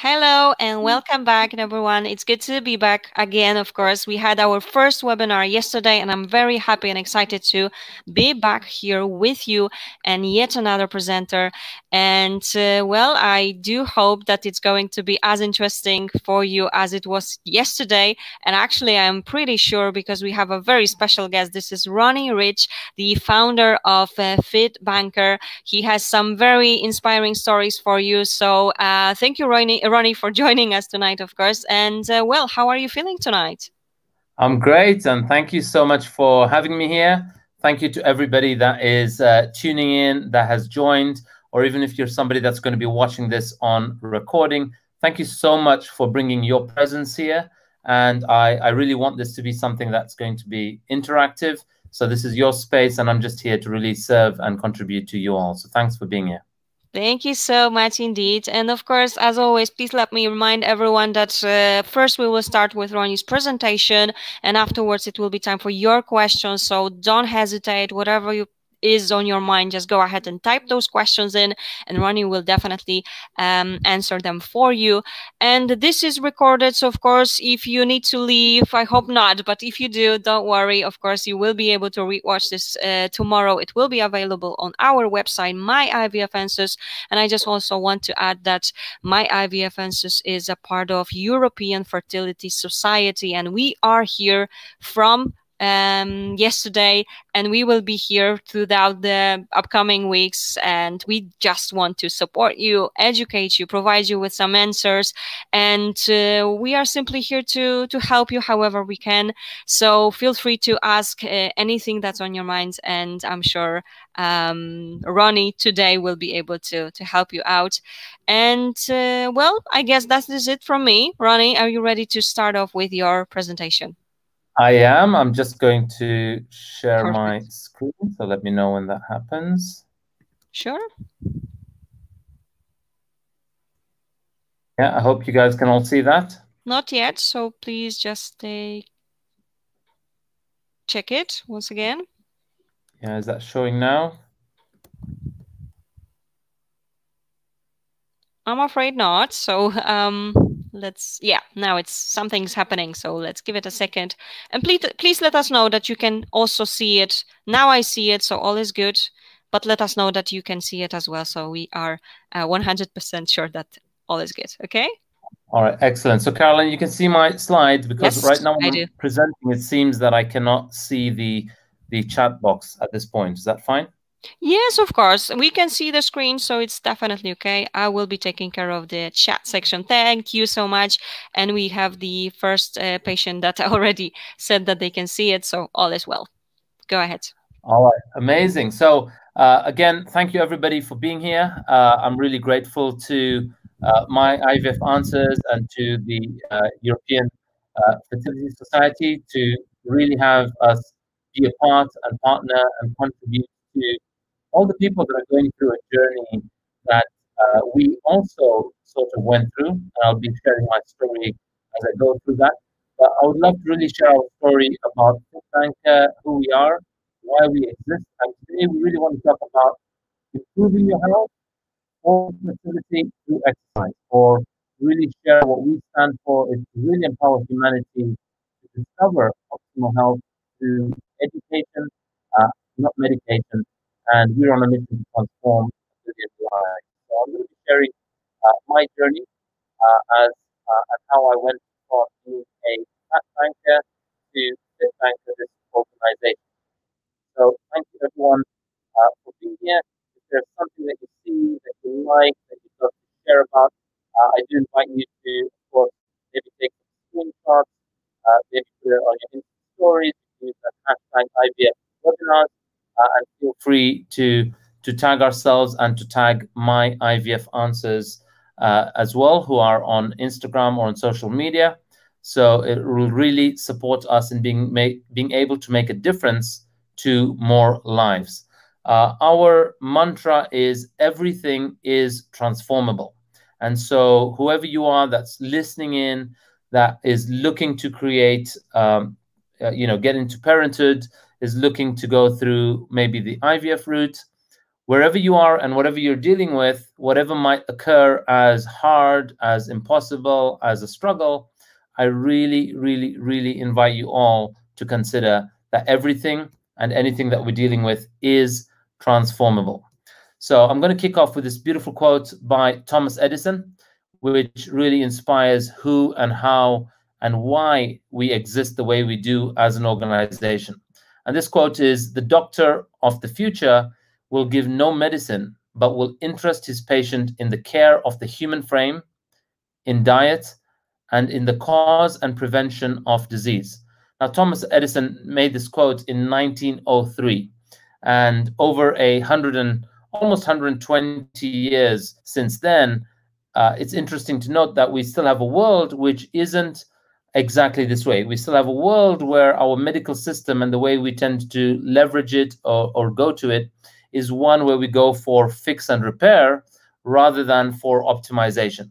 Hello and welcome back, everyone. It's good to be back again, of course. We had our first webinar yesterday, and I'm very happy and excited to be back here with you and yet another presenter. And well, I do hope that it's going to be as interesting for you as it was yesterday. And actually, I'm pretty sure because we have a very special guest. This is Ronnie Rich, the founder of FITBANKER. He has some very inspiring stories for you. So thank you, Ronnie, for joining us tonight, of course. And well, how are you feeling tonight? I'm great, and thank you so much for having me here. Thank you to everybody that is tuning in, that has joined, or even if you're somebody that's going to be watching this on recording, thank you so much for bringing your presence here. And I really want this to be something that's going to be interactive. So this is your space, and I'm just here to really serve and contribute to you all. So thanks for being here. Thank you so much indeed. And of course, as always, please let me remind everyone that first we will start with Ronnie's presentation, and afterwards it will be time for your questions. So don't hesitate, whatever is on your mind, just go ahead and type those questions in, and Ronnie will definitely answer them for you. And this is recorded, so of course, if you need to leave, I hope not, but if you do, don't worry. Of course, you will be able to rewatch this tomorrow. It will be available on our website, My IVF Answers. And I just also want to add that My IVF Answers is a part of European Fertility Society, and we are here from yesterday, and we will be here throughout the upcoming weeks, and we just want to support you, educate you, provide you with some answers, and we are simply here to help you however we can. So feel free to ask anything that's on your mind, and I'm sure Ronnie today will be able to help you out. And well, I guess that is it from me. Ronnie, are you ready to start off with your presentation? I am. I'm just going to share Perfect. my screen, so let me know when that happens. Sure. Yeah, I hope you guys can all see that. Not yet, so please just check it once again. Yeah, is that showing now? I'm afraid not. So let's, yeah, now it's something's happening. So let's give it a second. And please let us know that you can also see it. Now I see it, so all is good. But let us know that you can see it as well. So we are 100% sure that all is good. Okay? All right, excellent. So Caroline, you can see my slides because Yes, right now when I I'm do. presenting, it seems that I cannot see the chat box at this point. Is that fine? Yes, of course. We can see the screen, so it's definitely okay. I will be taking care of the chat section. Thank you so much. And we have the first patient that already said that they can see it, so all is well. Go ahead. All right, amazing. So again, thank you everybody for being here. I'm really grateful to My IVF Answers and to the European Fertility Society to really have us be a part and partner and contribute to all the people that are going through a journey that we also sort of went through. And I'll be sharing my story as I go through that. But I would love to really share our story about FITBANKER, who we are, why we exist. And today we really want to talk about improving your health or fertility through exercise, or really share what we stand for is to really empower humanity to discover optimal health through education, not medication. And we're on a mission to transform millions of lives. So I'm going to be sharing my journey and how I went from being a fat banker to FITBANKER, this organization. So thank you everyone for being here. If there's something that you see, that you like, that you'd love to share about, I do invite you to, of course, maybe take some screenshots, maybe put it on your Insta stories, use that hashtag IVF webinars, and feel free to tag ourselves and to tag My IVF Answers as well, who are on Instagram or on social media. So it will really support us in being able to make a difference to more lives. Our mantra is everything is transformable. And so whoever you are that's listening in, that is looking to create, get into parenthood, is looking to go through maybe the IVF route, wherever you are and whatever you're dealing with, whatever might occur as hard, as impossible, as a struggle, I really, really, really invite you all to consider that everything and anything that we're dealing with is transformable. So I'm going to kick off with this beautiful quote by Thomas Edison, which really inspires who and how and why we exist the way we do as an organization. And this quote is, "The doctor of the future will give no medicine, but will interest his patient in the care of the human frame, in diet, and in the cause and prevention of disease." Now, Thomas Edison made this quote in 1903, and over almost 120 years since then, it's interesting to note that we still have a world which isn't exactly this way. We still have a world where our medical system and the way we tend to leverage it or go to it is one where we go for fix and repair rather than for optimization.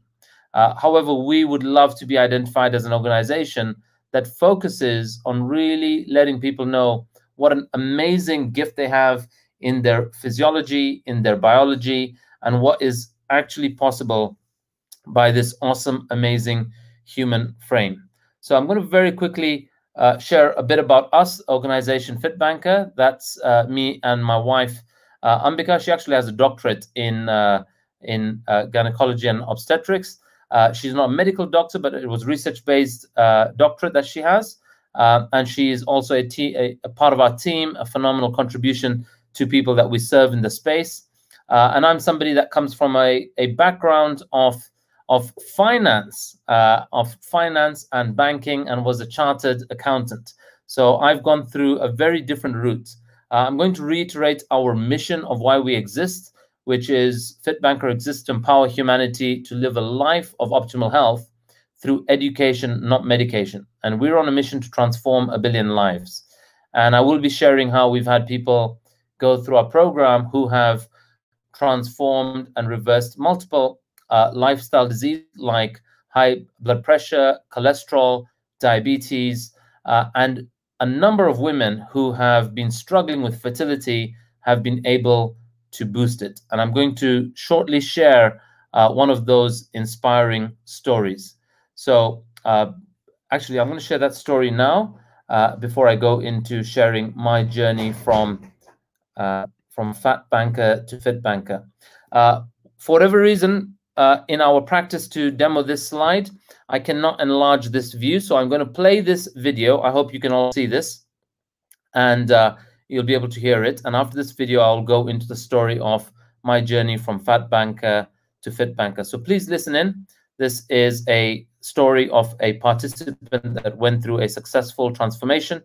However, we would love to be identified as an organization that focuses on really letting people know what an amazing gift they have in their physiology, in their biology, and what is actually possible by this awesome, amazing human frame. So I'm going to very quickly share a bit about us, organization FITBANKER. That's me and my wife, Ambika. She actually has a doctorate in gynecology and obstetrics. She's not a medical doctor, but it was research-based doctorate that she has. And she is also a part of our team, a phenomenal contribution to people that we serve in the space. And I'm somebody that comes from a background of finance and banking, and was a chartered accountant. So I've gone through a very different route. I'm going to reiterate our mission of why we exist, which is FITBANKER exists to empower humanity to live a life of optimal health through education, not medication. And we're on a mission to transform 1 billion lives. And I will be sharing how we've had people go through our program who have transformed and reversed multiple lifestyle diseases like high blood pressure, cholesterol, diabetes, and a number of women who have been struggling with fertility have been able to boost it. And I'm going to shortly share one of those inspiring stories. So actually, I'm going to share that story now before I go into sharing my journey from FatBanker to FITBANKER. For whatever reason, in our practice to demo this slide, I cannot enlarge this view. So I'm going to play this video. I hope you can all see this, and you'll be able to hear it. And after this video, I'll go into the story of my journey from FatBanker to FITBANKER. So please listen in. This is a story of a participant that went through a successful transformation.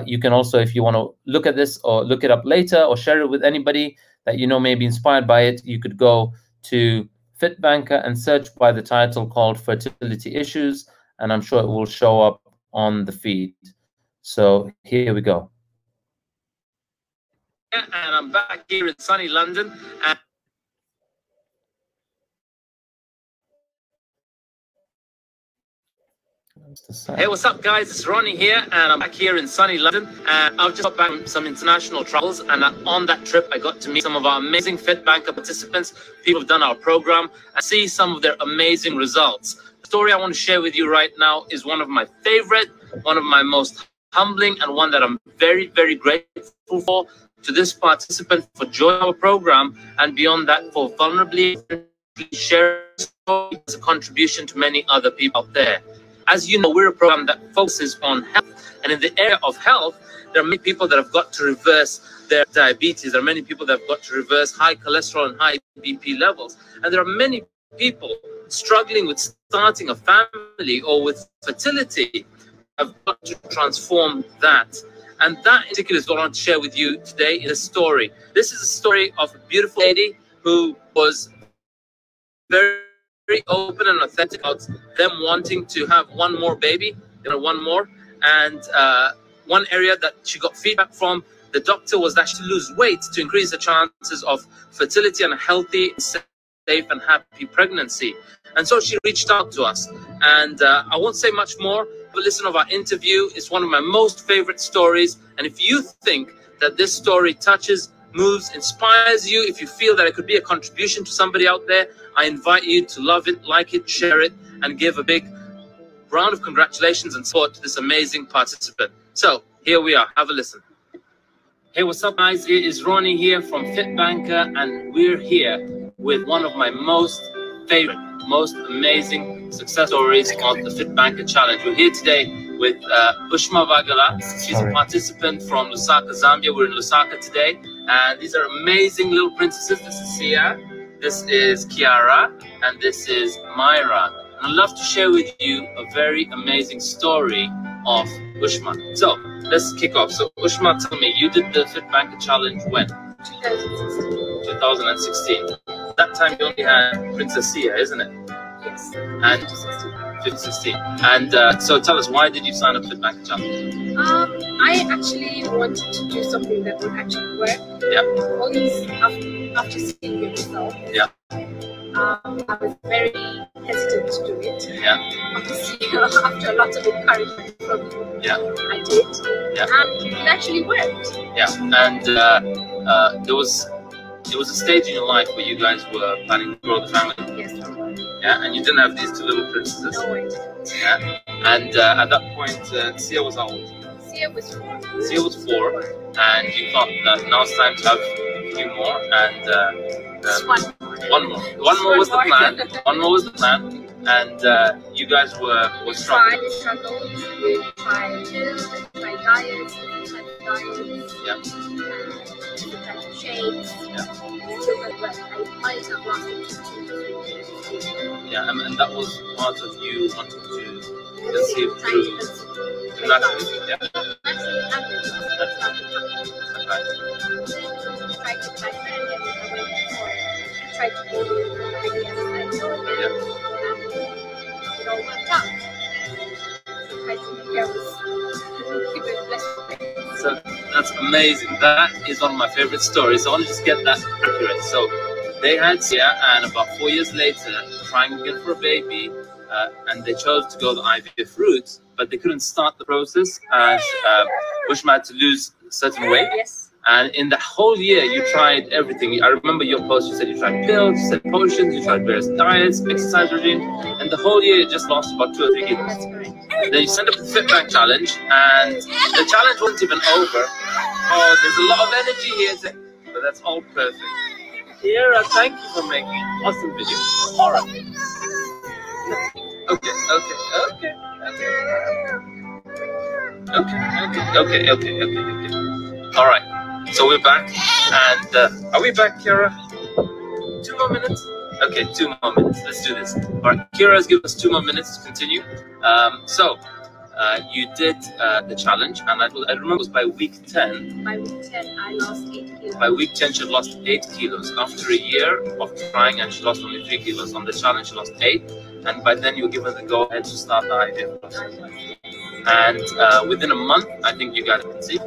You can also, if you want to look at this or look it up later or share it with anybody that you know may be inspired by it, you could go to FITBANKER and search by the title called Fertility Issues, and I'm sure it will show up on the feed. So here we go. And I'm back here in sunny London. And hey, what's up, guys? It's Ronnie here, and I'm back here in sunny London. And I've just got back from some international travels, and on that trip, I got to meet some of our amazing FITBANKER participants, people who've done our program, and see some of their amazing results. The story I want to share with you right now is one of my favorite, one of my most humbling, and one that I'm very, very grateful for to this participant for joining our program, and beyond that, for vulnerably sharing as a contribution to many other people out there. As you know, we're a program that focuses on health. And in the area of health, there are many people that have got to reverse their diabetes. There are many people that have got to reverse high cholesterol and high BP levels. And there are many people struggling with starting a family or with fertility have got to transform that. And that in particular is what I want to share with you today in a story. This is a story of a beautiful lady who was very open and authentic about them wanting to have one more baby, one more. And one area that she got feedback from the doctor was that she lose weight to increase the chances of fertility and a healthy, safe and happy pregnancy. And so she reached out to us. And I won't say much more, but listen of our interview. It's one of my most favorite stories. And if you think that this story touches moves inspires you, if you feel that it could be a contribution to somebody out there, I invite you to love it, like it, share it, and give a big round of congratulations and support to this amazing participant. So here we are. Have a listen. Hey, what's up, guys? It is Ronnie here from FITBANKER, and we're here with one of my most favorite, most amazing success stories of the FITBANKER Challenge. We're here today with Ushma Vagala. She's a participant from Lusaka, Zambia. We're in Lusaka today, and these are amazing little princesses. This is Sia, this is Kiara, and this is Myra. And I'd love to share with you a very amazing story of Ushma. So let's kick off. So Ushma, tell me, you did the FITBANKER Challenge when? 2016. 2016. That time you only had Princess Sia, isn't it? Yes. And 2016. And so tell us, why did you sign up for FITBANKER Challenge? I actually wanted to do something that would actually work. Yeah. Always after seeing the result. Yeah. I was very hesitant to do it. Yeah. After a lot of encouragement from you, yeah. I did. Yeah. And it actually worked. Yeah. And there was a stage in your life where you guys were planning to grow the family. Yes. Yeah. And you didn't have these two little princesses. No, I didn't. Yeah. And at that point, Sia was how old? Sia was 4. Sia was 4, and you thought that now it's time to have a few more, and one more was the plan. One more was the plan, and you guys were struggling. We struggled. We tried pills, we tried diets, different types of diets. Yeah. Different types of shakes. Yeah. Still not well. I might have lasted 2 to 3 years. Yeah, and that was part of you wanting to conceive through. Exactly. Yeah. That's right. Tried to try very tried to go to the Yeah. it all worked out. So I think there was So that's amazing. That is one of my favorite stories. So I want to just get that accurate. So they had Sia, and about 4 years later, trying again for a baby, and they chose to go the IVF route, but they couldn't start the process as Ushma had to lose certain weight. Yes. And in the whole year, you tried everything. I remember your post, you said you tried pills, you said potions, you tried various diets, exercise regimes, and the whole year you just lost about 2 or 3 kilos. That's correct. Then you signed up for the FitBank Challenge, and the challenge wasn't even over. Oh, there's a lot of energy here, but that's all perfect. Kiera, thank you for making an awesome video. All right. Okay. All right. So we're back, and are we back, Kiera? 2 more minutes? Okay, 2 more minutes. Let's do this. All right, Kiera has given us 2 more minutes to continue. So you did the challenge, and I remember it was by week 10. By week 10, I lost 8 kilos. By week 10, she lost 8 kilos. After a year of trying, and she lost only 3 kilos. On the challenge, she lost 8. And by then, you were given the go-ahead to start the IVF process. And within a month, I think you guys conceived.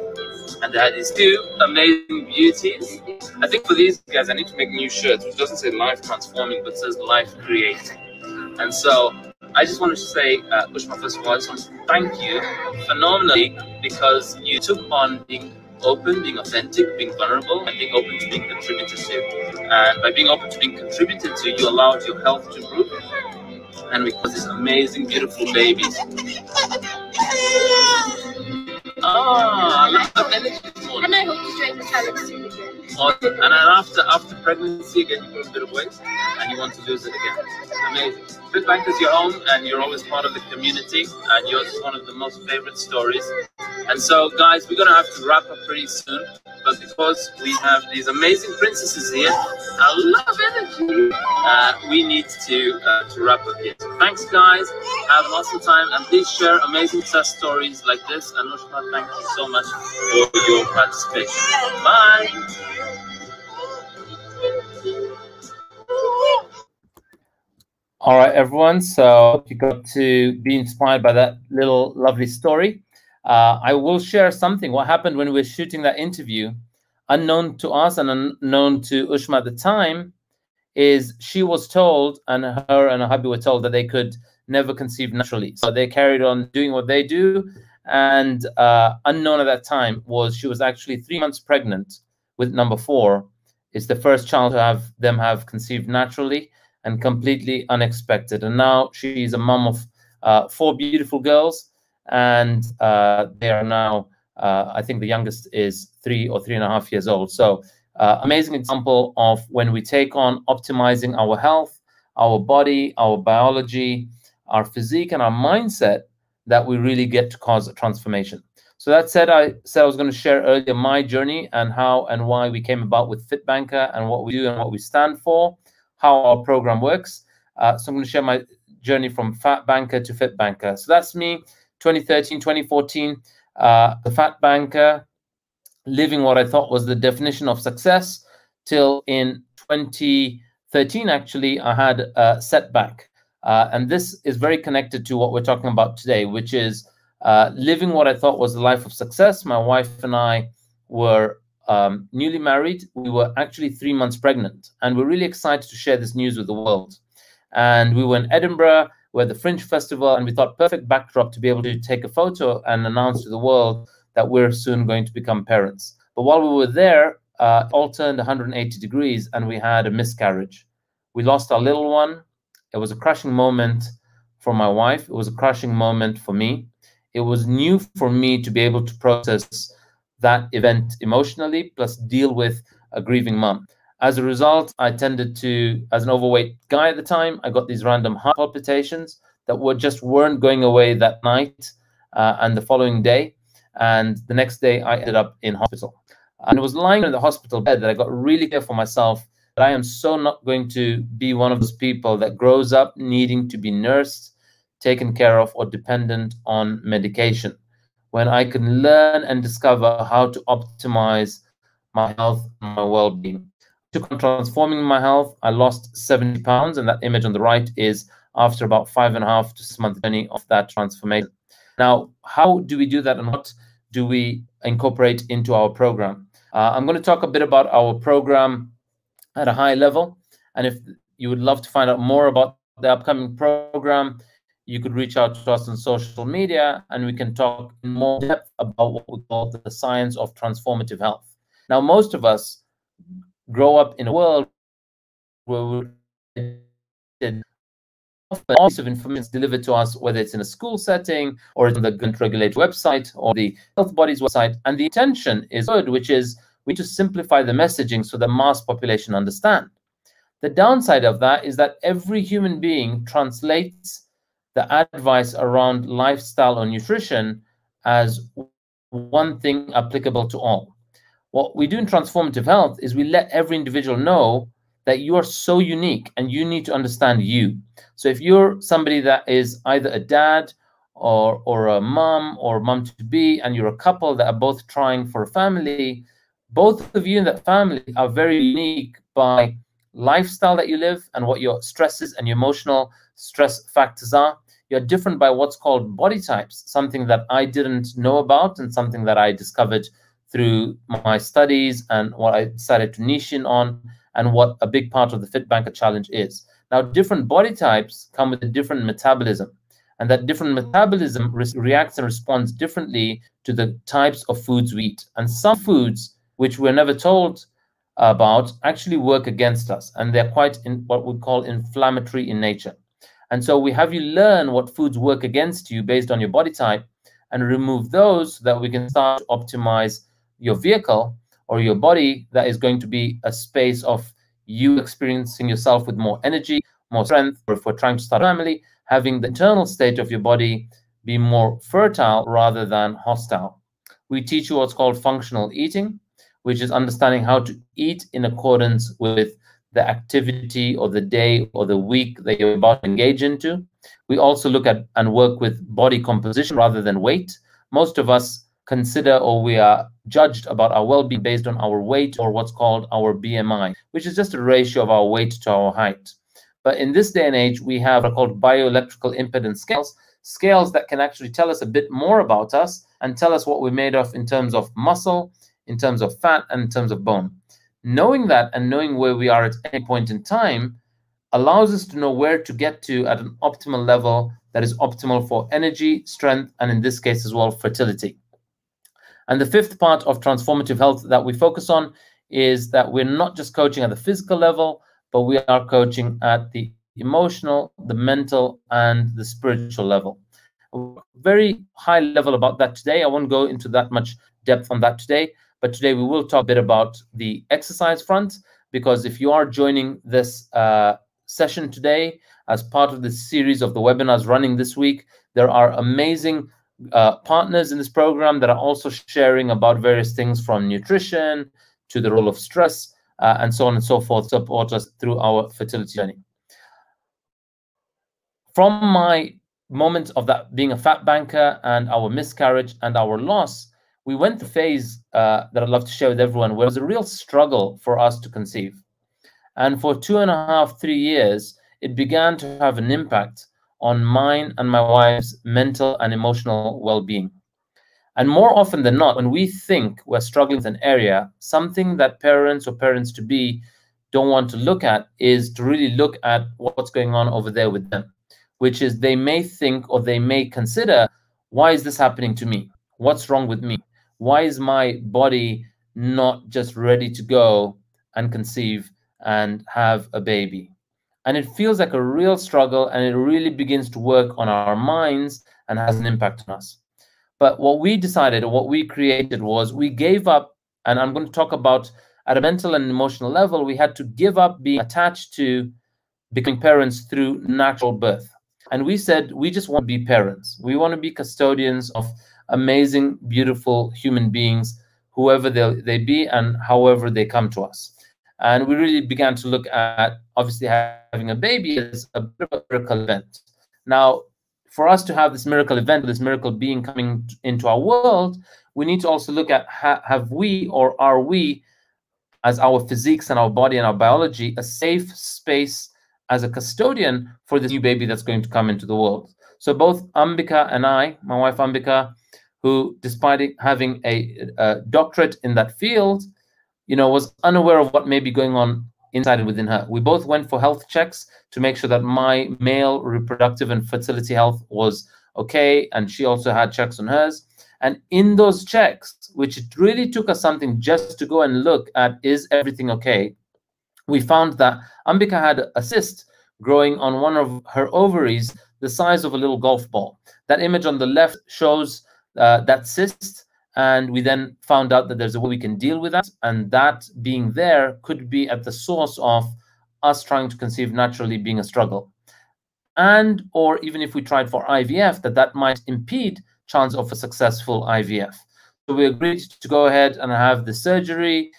And they had these 2 amazing beauties. I think for these guys, I need to make new shirts, which doesn't say life transforming, but says life creating. And so I just wanted to say, Ushma, first of all, I just want to thank you phenomenally, because you took on being open, being authentic, being vulnerable, and being open to being contributed to. And by being open to being contributed to, you allowed your health to improve, and we got these amazing, beautiful babies. I love energy this morning. And I hope to join the challenge soon again. Awesome. And then after pregnancy again, you put a bit of weight and you want to lose it again. Amazing. FITBANKER is your home, and you're always part of the community, and yours is one of the most favorite stories. And so, guys, we're going to have to wrap up pretty soon, but because we have these amazing princesses here, a lot of energy, we need to wrap up here. So thanks, guys. Have an awesome time, and please share amazing success stories like this. And Ushma, thank you so much for your participation. Bye. All right, everyone. So you got to be inspired by that little lovely story. I will share something. What happened when we were shooting that interview, unknown to us and unknown to Ushma at the time, is she was told, and her and her hubby were told, that they could never conceive naturally. So they carried on doing what they do. And unknown at that time was she was actually 3 months pregnant with number 4. It's the first child to have conceived naturally and completely unexpected. And now she's a mom of 4 beautiful girls, and they are now, I think the youngest is 3 or 3.5 years old. So amazing example of when we take on optimizing our health, our body, our biology, our physique, and our mindset, that we really get to cause a transformation. So that said, I said I was going to share earlier my journey and how and why we came about with FITBANKER and what we do and what we stand for, how our program works. So I'm going to share my journey from Fat Banker to FITBANKER. So that's me, 2013, 2014, the Fat Banker, living what I thought was the definition of success, till in 2013, actually, I had a setback. And this is very connected to what we're talking about today, which is living what I thought was the life of success. My wife and I were newly married. We were actually 3 months pregnant, and we're really excited to share this news with the world. And we were in Edinburgh, we're at the Fringe Festival, and we thought perfect backdrop to be able to take a photo and announce to the world that we're soon going to become parents. But while we were there, it all turned 180 degrees, and we had a miscarriage. We lost our little one. It was a crushing moment for my wife. It was a crushing moment for me. It was new for me to be able to process that event emotionally, plus deal with a grieving mom. As a result, I tended to, as an overweight guy at the time, I got these random heart palpitations that weren't going away that night and the following day. And the next day, I ended up in hospital. And it was lying in the hospital bed that I got really clear for myself that I am so not going to be one of those people that grows up needing to be nursed, taken care of, or dependent on medication, when I can learn and discover how to optimize my health and my well-being. I took on transforming my health. I lost 70 pounds, and that image on the right is after about 5.5 to 6 month journey of that transformation. Now, how do we do that, and what do we incorporate into our program? I'm going to talk a bit about our program at a high level, and if you would love to find out more about the upcoming program, you could reach out to us on social media, and we can talk in more depth about what we call the science of transformative health. Now, most of us grow up in a world where we're often all of information is delivered to us, whether it's in a school setting or it's on the government regulated website or the health body's website. And the intention is good, which is we need to simplify the messaging so the mass population understand. The downside of that is that every human being translates the advice around lifestyle or nutrition as one thing applicable to all. What we do in transformative health is we let every individual know that you are so unique and you need to understand you. So if you're somebody that is either a dad or a mom or mom-to-be, and you're a couple that are both trying for a family, both of you in that family are very unique by lifestyle that you live and what your stresses and your emotional stress factors are. You're different by what's called body types, something that I didn't know about and something that I discovered through my studies and what I decided to niche in on, and what a big part of the FITBANKER challenge is. Now, different body types come with a different metabolism, and that different metabolism reacts and responds differently to the types of foods we eat. And some foods, which we're never told about, actually work against us, and they're quite what we call inflammatory in nature. And so we have you learn what foods work against you based on your body type and remove those so that we can start to optimize your vehicle or your body that is going to be a space of you experiencing yourself with more energy, more strength, or if we're trying to start a family, having the internal state of your body be more fertile rather than hostile. We teach you what's called functional eating, which is understanding how to eat in accordance with the activity or the day or the week that you're about to engage into. We also look at and work with body composition rather than weight. Most of us consider, or we are judged about our well-being based on our weight, or what's called our BMI, which is just a ratio of our weight to our height. But in this day and age, we have what are called bioelectrical impedance scales that can actually tell us a bit more about us and tell us what we're made of in terms of muscle, in terms of fat, and in terms of bone. Knowing that and knowing where we are at any point in time allows us to know where to get to at an optimal level that is optimal for energy, strength, and in this case as well, fertility. And the fifth part of transformative health that we focus on is that we're not just coaching at the physical level, but we are coaching at the emotional, the mental, and the spiritual level. Very high level about that today. I won't go into that much depth on that today, but today we will talk a bit about the exercise front, because if you are joining this session today as part of the series of the webinars running this week, there are amazing partners in this program that are also sharing about various things from nutrition to the role of stress and so on and so forth, support us through our fertility journey. From my moment of that being a fat banker and our miscarriage and our loss, we went through a phase that I'd love to share with everyone, where it was a real struggle for us to conceive. And for 2.5, 3 years, it began to have an impact on mine and my wife's mental and emotional well-being. And more often than not, when we think we're struggling with an area, something that parents or parents-to-be don't want to look at is to really look at what's going on over there with them, which is they may think or they may consider, why is this happening to me? What's wrong with me? Why is my body not just ready to go and conceive and have a baby? And it feels like a real struggle, and it really begins to work on our minds and has an impact on us. But what we decided, or what we created, was we gave up, and I'm going to talk about at a mental and emotional level, we had to give up being attached to becoming parents through natural birth. And we said, we just want to be parents. We want to be custodians of amazing, beautiful human beings, whoever they be and however they come to us. And we really began to look at, obviously, having a baby as a bit of a miracle event. Now, for us to have this miracle event, this miracle being coming into our world, we need to also look at, have we or are we, as our physiques and our body and our biology, a safe space as a custodian for this new baby that's going to come into the world. So both Ambika and I, my wife Ambika, who despite having a doctorate in that field, was unaware of what may be going on inside and within her. We both went for health checks to make sure that my male reproductive and fertility health was okay, and she also had checks on hers. And in those checks, which it really took us something just to go and look at, is everything okay? We found that Ambika had a cyst growing on one of her ovaries the size of a little golf ball. That image on the left shows that cyst, and we then found out that there's a way we can deal with that, and that being there could be at the source of us trying to conceive naturally being a struggle. And or even if we tried for IVF, that might impede chance of a successful IVF. So we agreed to go ahead and have the surgery.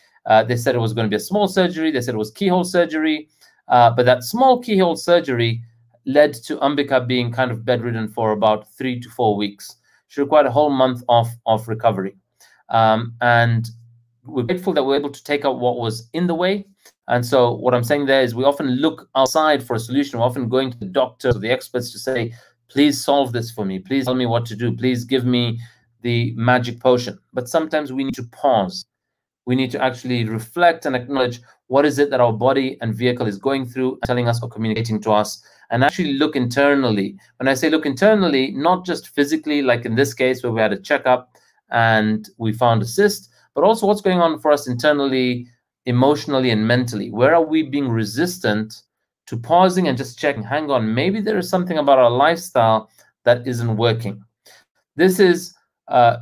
They said it was going to be a small surgery. They said it was keyhole surgery. But that small keyhole surgery led to Ambika being kind of bedridden for about 3 to 4 weeks. She required a whole month of recovery. And we're grateful that we're able to take out what was in the way. And so what I'm saying there is we often look outside for a solution. We're often going to the doctors or the experts to say, please solve this for me. Please tell me what to do. Please give me the magic potion. But sometimes we need to pause. We need to actually reflect and acknowledge what is it that our body and vehicle is going through, telling us or communicating to us, and actually look internally. When I say look internally, not just physically, like in this case where we had a checkup and we found a cyst, but also what's going on for us internally, emotionally, and mentally. Where are we being resistant to pausing and just checking, hang on, maybe there is something about our lifestyle that isn't working. This is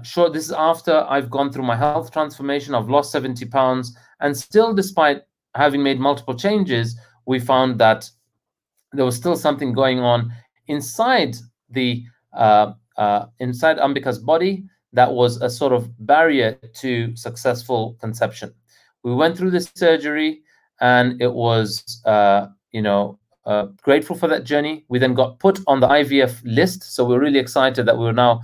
short. This is after I've gone through my health transformation. I've lost 70 pounds, and still, despite having made multiple changes, we found that there was still something going on inside the inside Ambika's body that was a sort of barrier to successful conception. We went through this surgery, and it was grateful for that journey. We then got put on the IVF list, so we're really excited that we're now.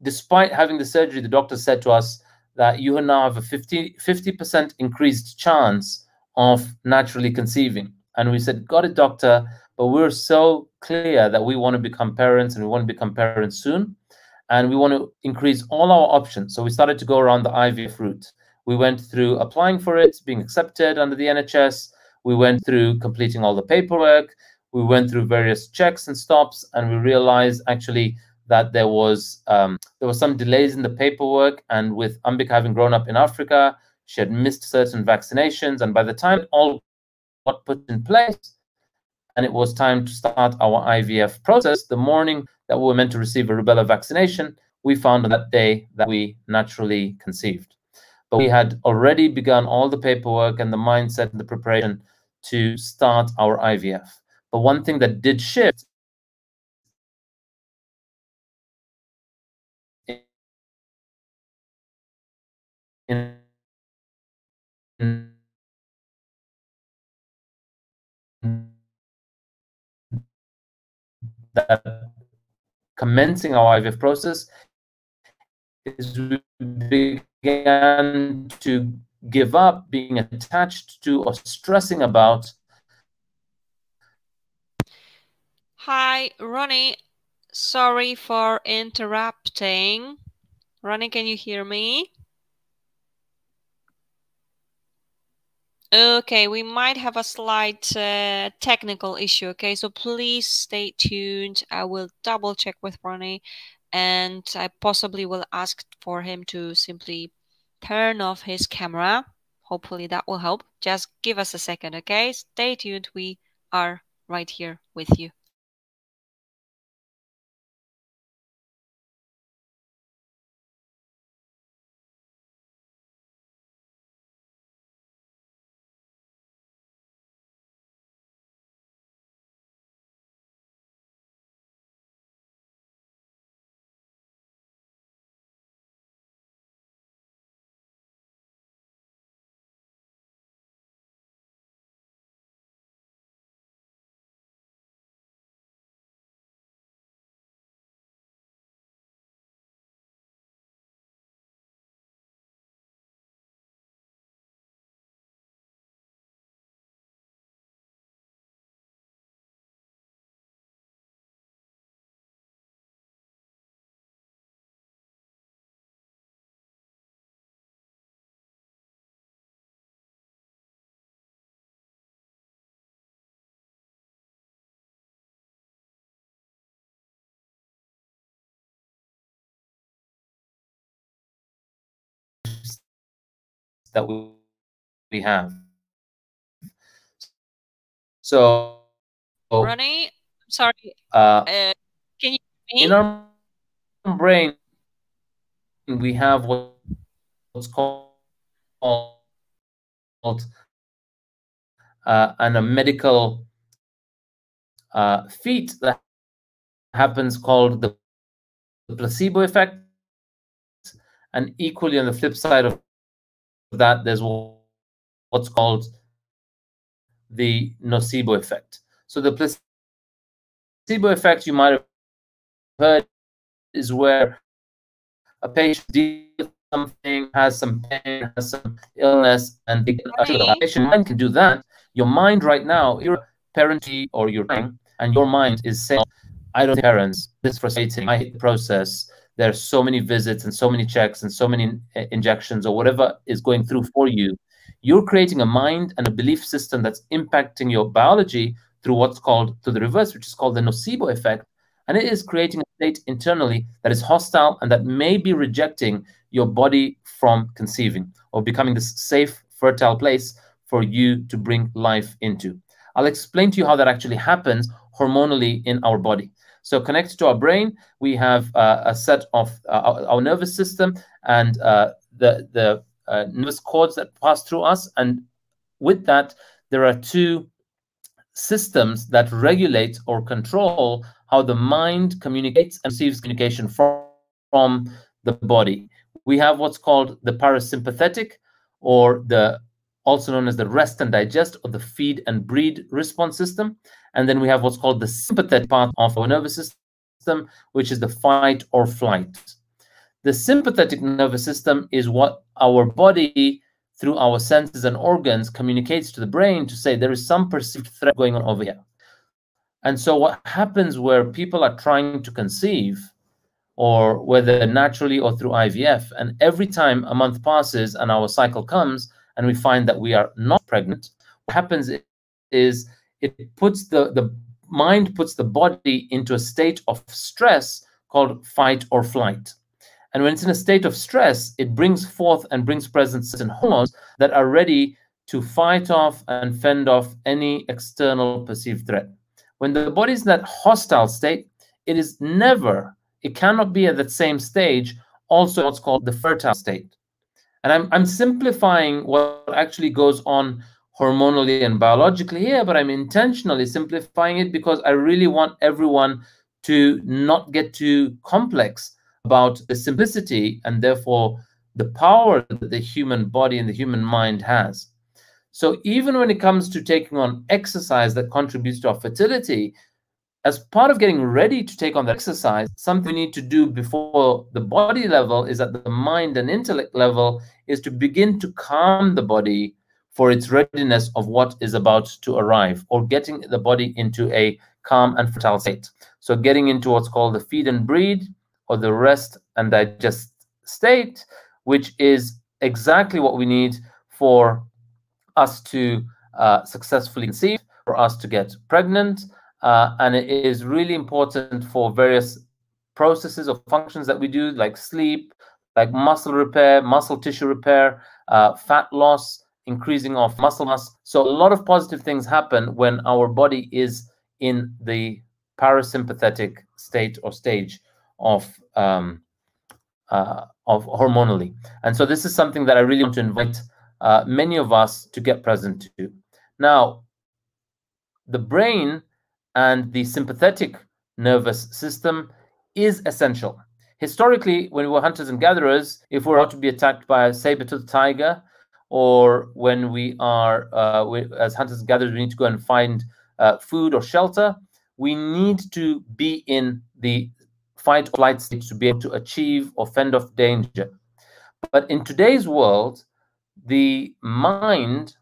Despite having the surgery, the doctor said to us that you now have a 50% increased chance of naturally conceiving. And we said, got it, doctor, but we're so clear that we want to become parents, and we want to become parents soon. And we want to increase all our options. So we started to go around the IVF route. We went through applying for it, being accepted under the NHS. We went through completing all the paperwork. We went through various checks and stops, and we realized actually that there was some delays in the paperwork, and with Ambika having grown up in Africa, She had missed certain vaccinations. And by the time it all got put in place and it was time to start our IVF process, the morning that we were meant to receive a rubella vaccination, we found on that day that we naturally conceived. But we had already begun all the paperwork and the mindset and the preparation to start our IVF. But one thing that did shift in that commencing our IVF process is we began to give up being attached to or stressing about. Hi, Ronnie. Sorry for interrupting. Ronnie, can you hear me? Okay, we might have a slight technical issue, okay? So please stay tuned. I will double check with Ronnie and I possibly will ask for him to simply turn off his camera. Hopefully that will help. Just give us a second, okay? Stay tuned. We are right here with you. That we have. So, Ronnie, sorry. Can you hear me? in our brain, we have what's called and a medical feat that happens called the placebo effect. And equally on the flip side of that, there's what's called the nocebo effect. So the placebo effect you might have heard is where a patient deals with something, has some pain, has some illness, and they the patient mind can do that. Your mind right now, you're a parent or you're trying, and your mind is saying, I don't think parents, this is frustrating, I hate the process. There's so many visits and so many checks and so many injections or whatever is going through for you. You're creating a mind and a belief system that's impacting your biology through what's called, to the reverse, which is called the nocebo effect. And it is creating a state internally that is hostile and that may be rejecting your body from conceiving or becoming this safe, fertile place for you to bring life into. I'll explain to you how that actually happens hormonally in our body. So connected to our brain, we have a set of our nervous system and the nervous cords that pass through us. And with that, there are two systems that regulate or control how the mind communicates and receives communication from the body. We have what's called the parasympathetic, or the also known as the rest and digest, or the feed and breed response system. And then we have what's called the sympathetic part of our nervous system, which is the fight or flight. The sympathetic nervous system is what our body, through our senses and organs, communicates to the brain to say there is some perceived threat going on over here. And so what happens where people are trying to conceive, or whether naturally or through IVF, and every time a month passes and our cycle comes and we find that we are not pregnant, what happens is it puts the mind puts the body into a state of stress called fight or flight. And when it's in a state of stress, it brings forth and brings present certain hormones that are ready to fight off and fend off any external perceived threat. When the body is in that hostile state, it cannot be at that same stage also what's called the fertile state. And I'm simplifying what actually goes on hormonally and biologically here, but I'm intentionally simplifying it because I really want everyone to not get too complex about the simplicity and therefore the power that the human body and the human mind has. So even when it comes to taking on exercise that contributes to our fertility, as part of getting ready to take on that exercise, something we need to do before the body level is at the mind and intellect level is to begin to calm the body for its readiness of what is about to arrive, or getting the body into a calm and fertile state. So getting into what's called the feed and breed, or the rest and digest state, which is exactly what we need for us to successfully conceive, for us to get pregnant, and it is really important for various processes or functions that we do, like sleep, like muscle repair, muscle tissue repair, fat loss, increasing of muscle mass. So a lot of positive things happen when our body is in the parasympathetic state or stage of hormonally. And so this is something that I really want to invite many of us to get present to. Now, the brain and the sympathetic nervous system is essential. Historically, when we were hunters and gatherers, if we're about to be attacked by a saber-toothed tiger, or when we are, as hunters and gatherers, we need to go and find food or shelter, we need to be in the fight or flight state to be able to achieve or fend off danger. But in today's world, the mind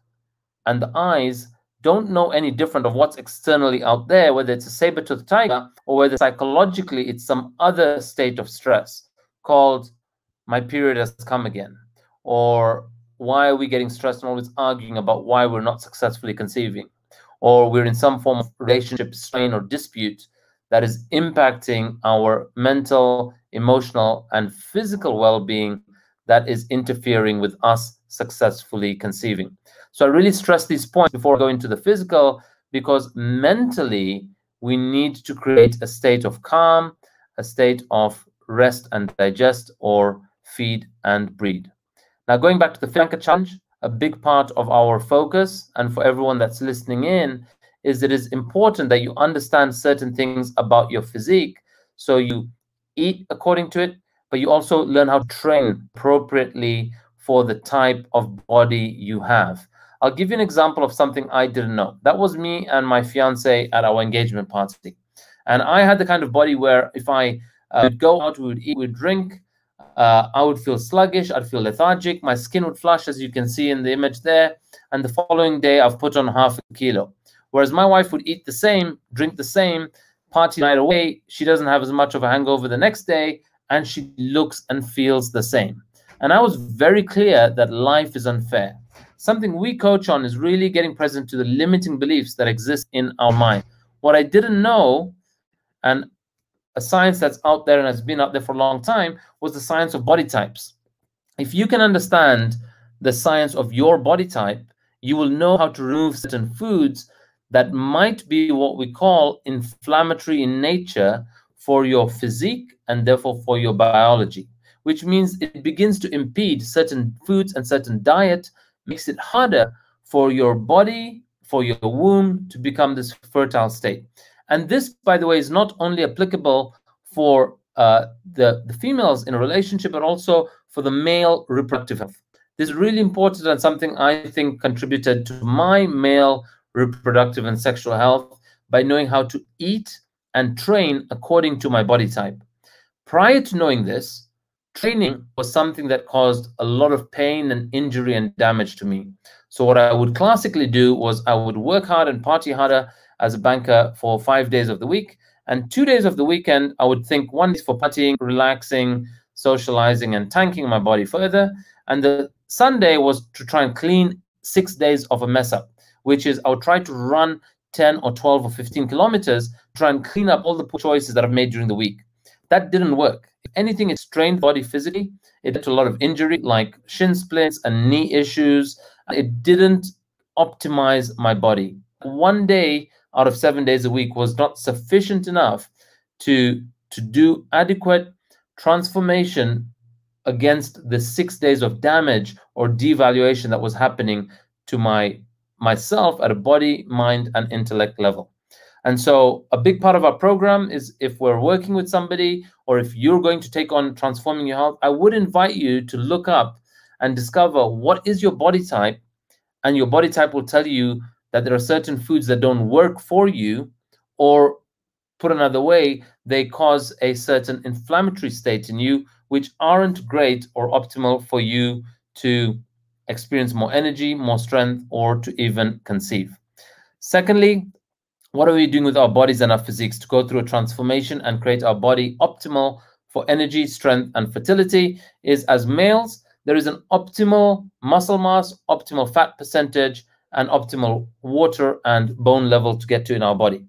and the eyes don't know any different of what's externally out there, whether it's a saber-toothed tiger or whether psychologically it's some other state of stress called my period has come again, or why are we getting stressed and always arguing about why we're not successfully conceiving, or we're in some form of relationship strain or dispute that is impacting our mental, emotional, and physical well-being, that is interfering with us successfully conceiving. So I really stress these points before I go into the physical, because mentally we need to create a state of calm, a state of rest and digest, or feed and breed. Now, going back to the FITBANKER challenge, a big part of our focus, and for everyone that's listening in, is that it is important that you understand certain things about your physique, so you eat according to it, but you also learn how to train appropriately for the type of body you have. I'll give you an example of something I didn't know. That was me and my fiance at our engagement party. And I had the kind of body where if I would go out, we would eat, we would drink, I would feel sluggish, I'd feel lethargic, my skin would flush, as you can see in the image there, and the following day I've put on half a kilo. Whereas my wife would eat the same, drink the same, party night away, she doesn't have as much of a hangover the next day, and she looks and feels the same. And I was very clear that life is unfair. Something we coach on is really getting present to the limiting beliefs that exist in our mind. What I didn't know, and a science that's out there and has been out there for a long time, was the science of body types. If you can understand the science of your body type, you will know how to remove certain foods that might be what we call inflammatory in nature for your physique and therefore for your biology, which means it begins to impede certain foods and certain diet, makes it harder for your body, for your womb to become this fertile state. And this, by the way, is not only applicable for the females in a relationship, but also for the male reproductive health. This is really important and something I think contributed to my male reproductive and sexual health by knowing how to eat and train according to my body type. Prior to knowing this, training was something that caused a lot of pain and injury and damage to me. So what I would classically do was I would work hard and party harder as a banker for 5 days of the week, and 2 days of the weekend I would think one is for partying, relaxing, socializing, and tanking my body further, and the Sunday was to try and clean 6 days of a mess up, which is I would try to run 10 or 12 or 15 kilometers, try and clean up all the poor choices that I've made during the week. That didn't work. anything, it strained the body physically. It led to a lot of injury, like shin splints and knee issues. It didn't optimize my body. One day out of 7 days a week was not sufficient enough to do adequate transformation against the 6 days of damage or devaluation that was happening to myself at a body, mind, and intellect level. And so a big part of our program is, if we're working with somebody, or if you're going to take on transforming your health, I would invite you to look up and discover what is your body type, and your body type will tell you that there are certain foods that don't work for you, or put another way, they cause a certain inflammatory state in you, which aren't great or optimal for you to experience more energy, more strength, or to even conceive. Secondly, what are we doing with our bodies and our physiques to go through a transformation and create our body optimal for energy, strength, and fertility? Is, as males, there is an optimal muscle mass, optimal fat percentage, and optimal water and bone level to get to in our body.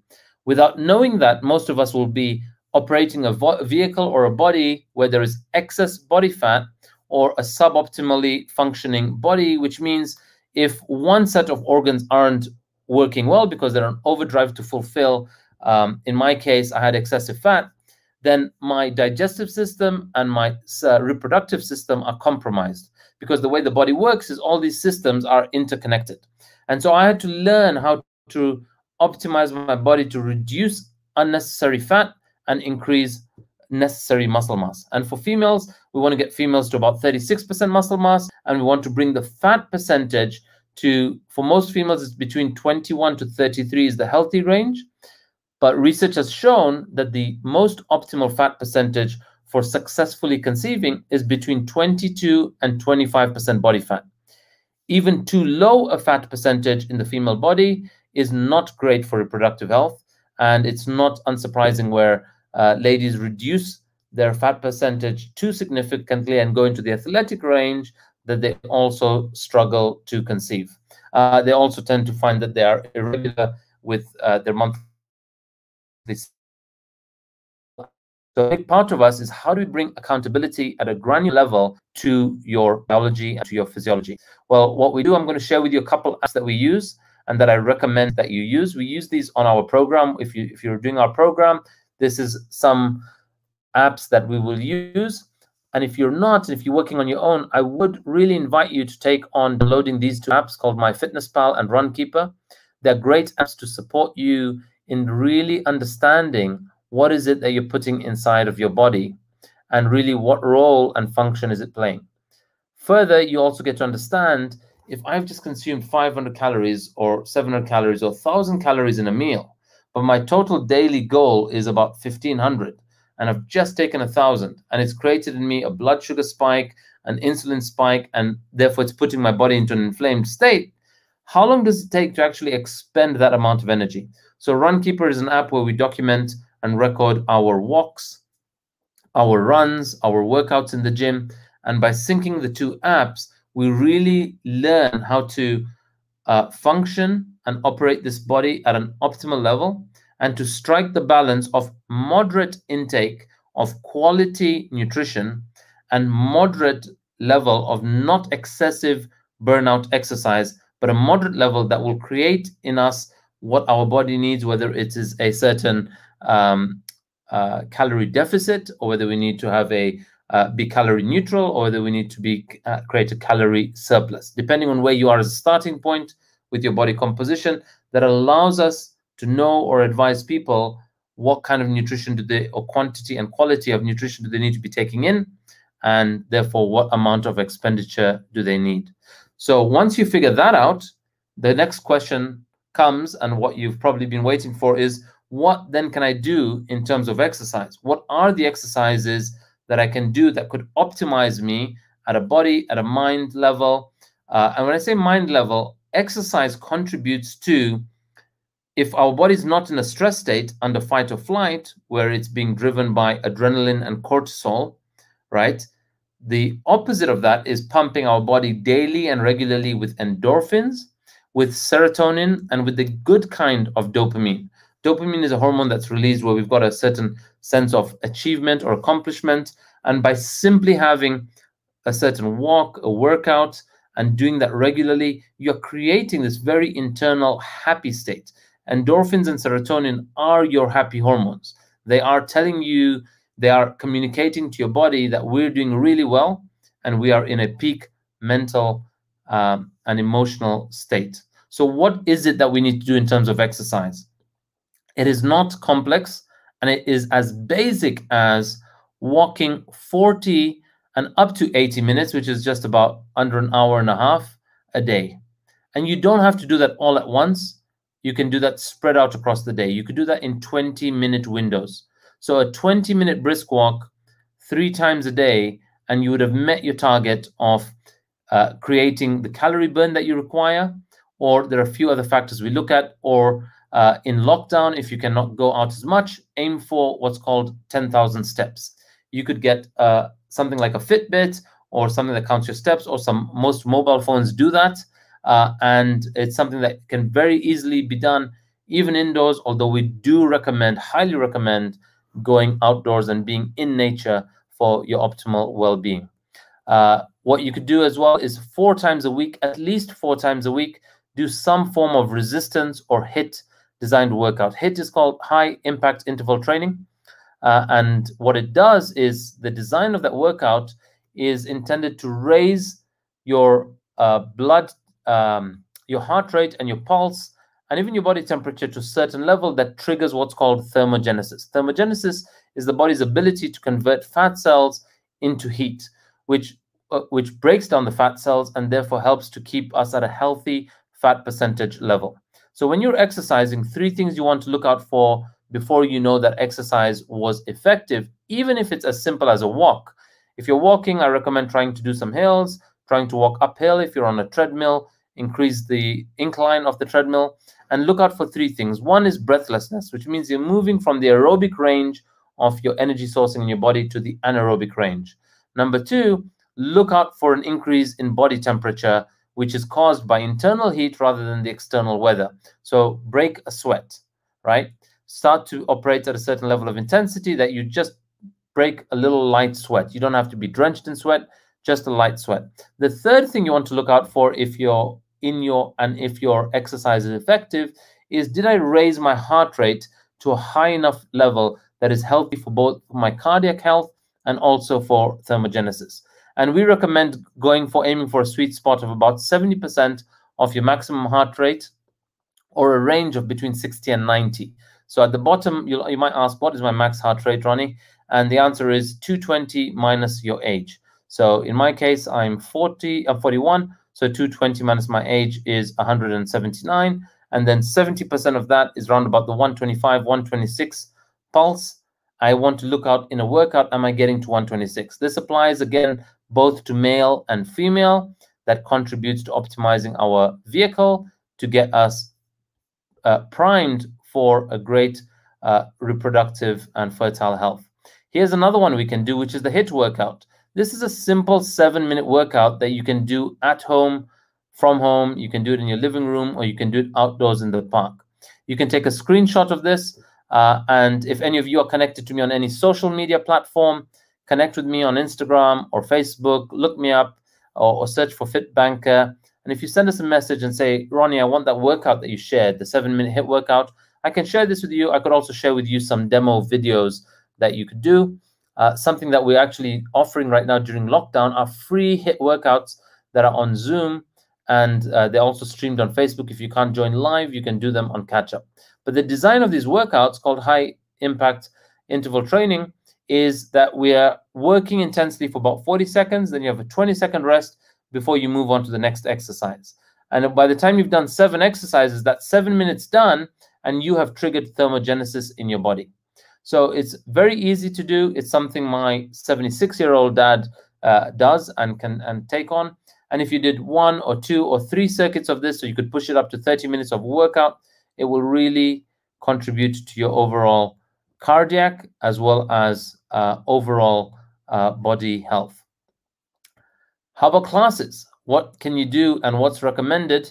Without knowing that, most of us will be operating a vehicle or a body where there is excess body fat or a suboptimally functioning body, which means if one set of organs aren't working well because they're on overdrive to fulfill, in my case, I had excessive fat, then my digestive system and my reproductive system are compromised, because the way the body works is all these systems are interconnected. And so I had to learn how to optimize my body to reduce unnecessary fat and increase necessary muscle mass. And for females, we want to get females to about 36% muscle mass, and we want to bring the fat percentage to, for most females, it's between 21 to 33 is the healthy range. But research has shown that the most optimal fat percentage for successfully conceiving is between 22 and 25% body fat. Even too low a fat percentage in the female body is not great for reproductive health. And it's not unsurprising where ladies reduce their fat percentage too significantly and go into the athletic range, that they also struggle to conceive. They also tend to find that they are irregular with their monthly. So a big part of us is, how do we bring accountability at a granular level to your biology and to your physiology? Well, what we do, I'm going to share with you a couple apps that we use and that I recommend that you use. We use these on our program. If you're doing our program, this is some apps that we will use. And if you're not, if you're working on your own, I would really invite you to take on downloading these two apps called MyFitnessPal and Runkeeper. They're great apps to support you in really understanding what is it that you're putting inside of your body, and really what role and function is it playing. Further, you also get to understand, if I've just consumed 500 calories or 700 calories or 1,000 calories in a meal, but my total daily goal is about 1,500, and I've just taken 1,000, and it's created in me a blood sugar spike, an insulin spike, and therefore it's putting my body into an inflamed state, how long does it take to actually expend that amount of energy? So Runkeeper is an app where we document and record our walks, our runs, our workouts in the gym. And by syncing the two apps, we really learn how to function and operate this body at an optimal level, and to strike the balance of moderate intake of quality nutrition and moderate level of not excessive burnout exercise, but a moderate level that will create in us what our body needs, whether it is a certain calorie deficit, or whether we need to have a be calorie neutral, or whether we need to be create a calorie surplus, depending on where you are as a starting point with your body composition. That allows us to know or advise people what kind of nutrition do they, or quantity and quality of nutrition do they need to be taking in, and therefore what amount of expenditure do they need. So once you figure that out, the next question comes, and what you've probably been waiting for, is, what then can I do in terms of exercise? What are the exercises that I can do that could optimize me at a body, at a mind level? And when I say mind level, exercise contributes to, if our body is not in a stress state under fight or flight, where it's being driven by adrenaline and cortisol, right? The opposite of that is pumping our body daily and regularly with endorphins, with serotonin, and with the good kind of dopamine. Dopamine is a hormone that's released where we've got a certain sense of achievement or accomplishment. And by simply having a certain walk, a workout, and doing that regularly, you're creating this very internal happy state. Endorphins and serotonin are your happy hormones. They are telling you, they are communicating to your body that we're doing really well and we are in a peak mental and emotional state. So what is it that we need to do in terms of exercise? It is not complex, and it is as basic as walking 40 and up to 80 minutes, which is just about under an hour and a half a day. And you don't have to do that all at once. You can do that spread out across the day. You could do that in 20-minute windows. So a 20-minute brisk walk 3 times a day, and you would have met your target of creating the calorie burn that you require. Or there are a few other factors we look at. Or in lockdown, if you cannot go out as much, aim for what's called 10,000 steps. You could get something like a Fitbit or something that counts your steps, or most mobile phones do that. And it's something that can very easily be done even indoors, although we do recommend, highly recommend, going outdoors and being in nature for your optimal well-being. What you could do as well is 4 times a week, at least 4 times a week, do some form of resistance or HIIT designed workout. HIIT is called high impact interval training. And what it does is the design of that workout is intended to raise your blood, your heart rate and your pulse, and even your body temperature to a certain level that triggers what's called thermogenesis. Thermogenesis is the body's ability to convert fat cells into heat, which breaks down the fat cells and therefore helps to keep us at a healthy fat percentage level. So when you're exercising, 3 things you want to look out for before you know that exercise was effective, even if it's as simple as a walk. If you're walking, I recommend trying to do some hills, trying to walk uphill. If you're on a treadmill, increase the incline of the treadmill, and look out for 3 things. One is breathlessness, which means you're moving from the aerobic range of your energy sourcing in your body to the anaerobic range. Number 2, look out for an increase in body temperature, which is caused by internal heat rather than the external weather. So break a sweat, right? Start to operate at a certain level of intensity that you just break a little light sweat. You don't have to be drenched in sweat, just a light sweat. The third thing you want to look out for if your exercise is effective is, did I raise my heart rate to a high enough level that is healthy for both my cardiac health and also for thermogenesis? And we recommend aiming for a sweet spot of about 70% of your maximum heart rate, or a range of between 60 and 90. So at the bottom, you might ask, what is my max heart rate, Ronnie? And the answer is 220 minus your age. So in my case, I'm 41. So 220 minus my age is 179. And then 70% of that is around about the 125, 126 pulse. I want to look out in a workout, am I getting to 126? This applies again both to male and female. That contributes to optimizing our vehicle to get us primed for a great reproductive and fertile health. Here's another one we can do, which is the HIIT workout. This is a simple 7-minute workout that you can do at home, from home. You can do it in your living room, or you can do it outdoors in the park. You can take a screenshot of this. And if any of you are connected to me on any social media platform, connect with me on Instagram or Facebook, look me up, or search for FITBANKER. And if you send us a message and say, Ronnie, I want that workout that you shared, the 7-minute HIIT workout, I can share this with you. I could also share with you some demo videos that you could do. Something that we're actually offering right now during lockdown are free HIIT workouts that are on Zoom, and they're also streamed on Facebook. If you can't join live, you can do them on catch-up. But the design of these workouts, called high impact interval training, is that we are working intensely for about 40 seconds, then you have a 20-second rest before you move on to the next exercise. And by the time you've done 7 exercises, that's 7 minutes done, and you have triggered thermogenesis in your body. So it's very easy to do. It's something my 76-year-old dad does and can take on. And if you did 1 or 2 or 3 circuits of this, so you could push it up to 30 minutes of workout, it will really contribute to your overall cardiac as well as overall body health. How about classes? What can you do and what's recommended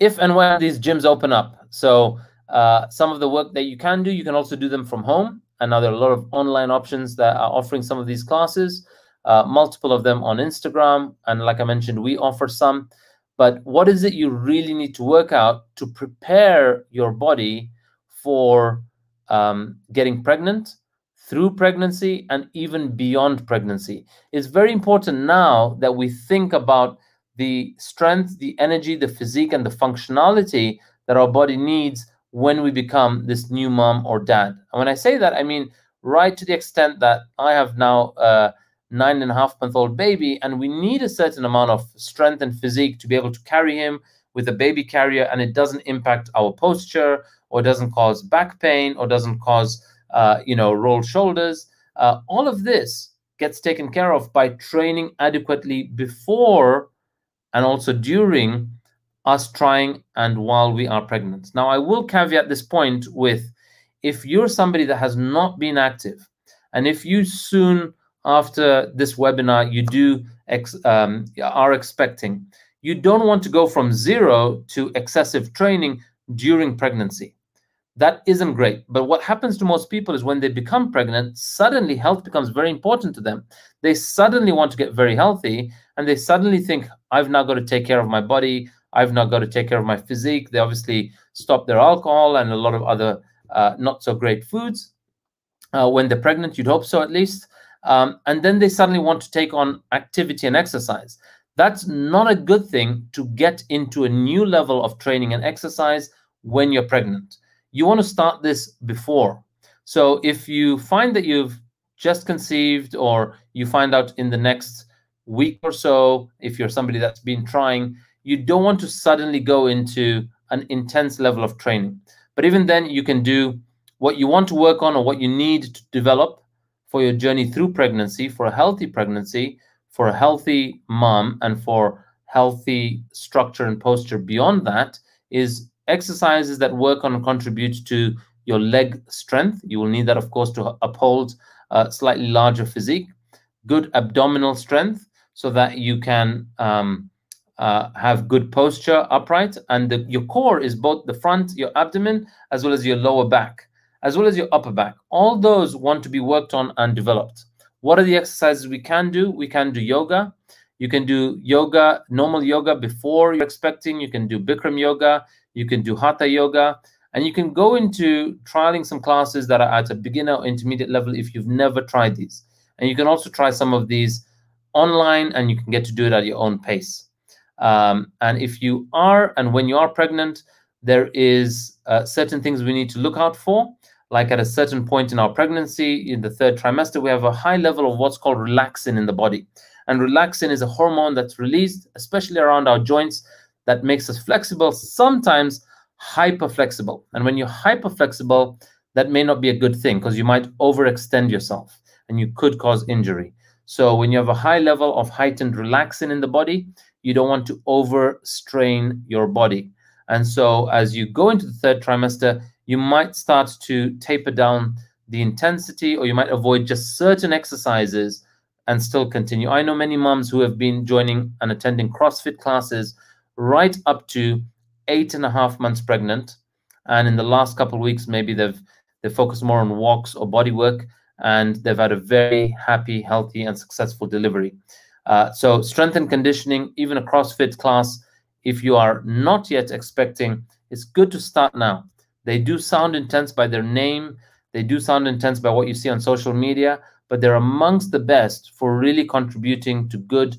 if and when these gyms open up? So Some of the work that you can do, you can also do them from home. And now there are a lot of online options that are offering some of these classes, multiple of them on Instagram. And like I mentioned, we offer some. But what is it you really need to work out to prepare your body for getting pregnant, through pregnancy, and even beyond pregnancy? It's very important now that we think about the strength, the energy, the physique, and the functionality that our body needs when we become this new mom or dad. And when I say that, I mean right to the extent that I have now a 9.5-month-old baby, and we need a certain amount of strength and physique to be able to carry him with a baby carrier, and it doesn't impact our posture, or doesn't cause back pain, or doesn't cause rolled shoulders. All of this gets taken care of by training adequately before and also during us trying and while we are pregnant. Now, I will caveat this point with, if you're somebody that has not been active, and if you soon after this webinar you are expecting, you don't want to go from 0 to excessive training during pregnancy. That isn't great. But what happens to most people is when they become pregnant, suddenly health becomes very important to them. They suddenly want to get very healthy, and they suddenly think, I've now got to take care of my body. I've now got to take care of my physique. They obviously stop their alcohol and a lot of other not so great foods when they're pregnant. You'd hope so, at least. And then they suddenly want to take on activity and exercise. That's not a good thing to get into a new level of training and exercise when you're pregnant. You want to start this before. So if you find that you've just conceived, or you find out in the next week or so, if you're somebody that's been trying, you don't want to suddenly go into an intense level of training. But even then, you can do what you want to work on, or what you need to develop for your journey through pregnancy, for a healthy pregnancy, for a healthy mom, and for healthy structure and posture beyond that, is exercises that work on and contribute to your leg strength. You will need that, of course, to uphold a slightly larger physique. Good abdominal strength, so that you can have good posture upright. And your core is both the front, your abdomen, as well as your lower back, as well as your upper back. All those want to be worked on and developed. What are the exercises we can do? We can do yoga. You can do yoga, normal yoga before you're expecting. You can do Bikram yoga. You can do Hatha yoga. And you can go into trialing some classes that are at a beginner or intermediate level if you've never tried these. And you can also try some of these online, and you can get to do it at your own pace. And if you are, and when you are pregnant, there is certain things we need to look out for. Like at a certain point in our pregnancy, in the 3rd trimester, we have a high level of what's called relaxin in the body. And relaxin is a hormone that's released, especially around our joints, that makes us flexible, sometimes hyper-flexible. And when you're hyper-flexible, that may not be a good thing, because you might overextend yourself and you could cause injury. So when you have a high level of heightened relaxin in the body, you don't want to overstrain your body. And so as you go into the 3rd trimester, you might start to taper down the intensity, or you might avoid just certain exercises and still continue. I know many moms who have been joining and attending CrossFit classes right up to 8.5 months pregnant, and in the last couple of weeks, maybe they've focused more on walks or body work, and they've had a very happy, healthy, and successful delivery. So strength and conditioning, even a CrossFit class, if you are not yet expecting, it's good to start now. They do sound intense by their name. They do sound intense by what you see on social media, but they're amongst the best for really contributing to good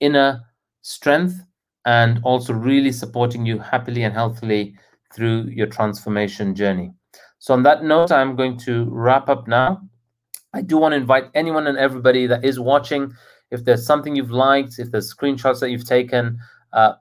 inner strength, and also really supporting you happily and healthily through your transformation journey. So on that note, I'm going to wrap up now. I do want to invite anyone and everybody that is watching, if there's something you've liked, if there's screenshots that you've taken,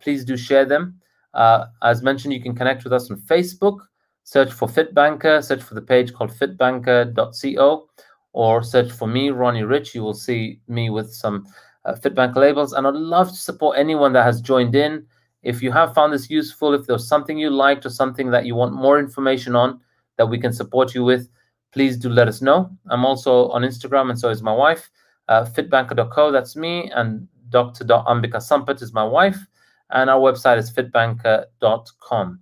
please do share them. As mentioned, you can connect with us on Facebook. Search for FITBANKER, search for the page called fitbanker.co, or search for me, Ronnie Rich. You will see me with some FITBANKER labels. And I'd love to support anyone that has joined in. If you have found this useful, if there's something you liked or something that you want more information on that we can support you with, please do let us know. I'm also on Instagram, and so is my wife. Fitbanker.co, that's me, and Dr. Ambika Sampat is my wife. And our website is fitbanker.com.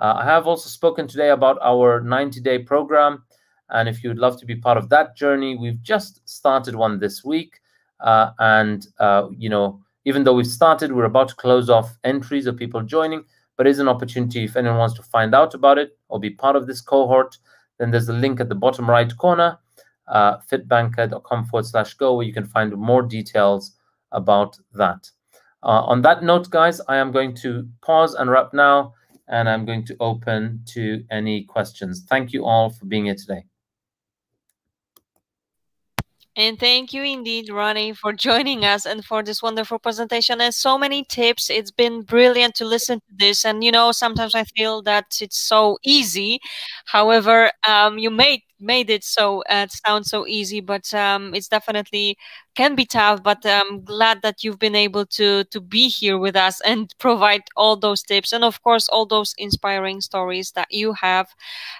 I have also spoken today about our 90-day program. And if you'd love to be part of that journey, we've just started one this week. You know, even though we've started, we're about to close off entries of people joining, but it is an opportunity if anyone wants to find out about it or be part of this cohort. Then there's a link at the bottom right corner, fitbanker.com/go, where you can find more details about that. On that note, guys, I am going to pause and wrap now, and I'm going to open to any questions. Thank you all for being here today. And thank you indeed, Ronnie, for joining us and for this wonderful presentation and so many tips. It's been brilliant to listen to this. And, you know, sometimes I feel that it's so easy. However, you made it so sound so easy, but it's definitely can be tough. But I'm glad that you've been able to be here with us and provide all those tips and, of course, all those inspiring stories that you have.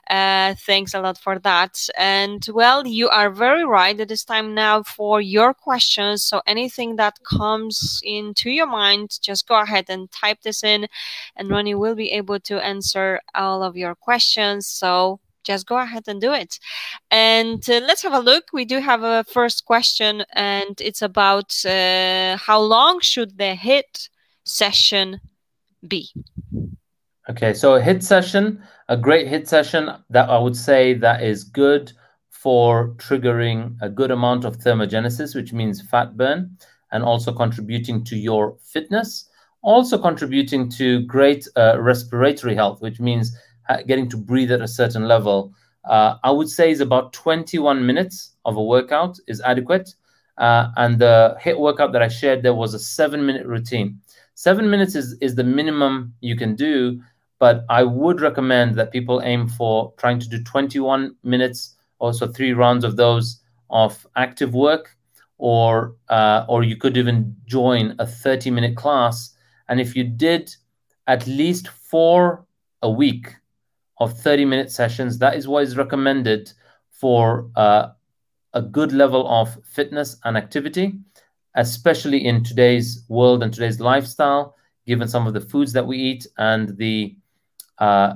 Thanks a lot for that. And well, you are very right. It is time now for your questions. So anything that comes into your mind, just go ahead and type this in, and Ronnie will be able to answer all of your questions. So just go ahead and do it. And let's have a look. We do have a first question, and it's about how long should the HIIT session be? Okay, so a HIIT session, a great HIIT session that I would say that is good for triggering a good amount of thermogenesis, which means fat burn, and also contributing to your fitness, also contributing to great respiratory health, which means getting to breathe at a certain level. I would say is about 21 minutes of a workout is adequate. And the HIIT workout that I shared there was a 7-minute routine. 7 minutes is the minimum you can do, but I would recommend that people aim for trying to do 21 minutes, also 3 rounds of those of active work, or you could even join a 30-minute class. And if you did at least 4 a week of 30-minute sessions, that is what is recommended for a good level of fitness and activity, especially in today's world and today's lifestyle, given some of the foods that we eat and the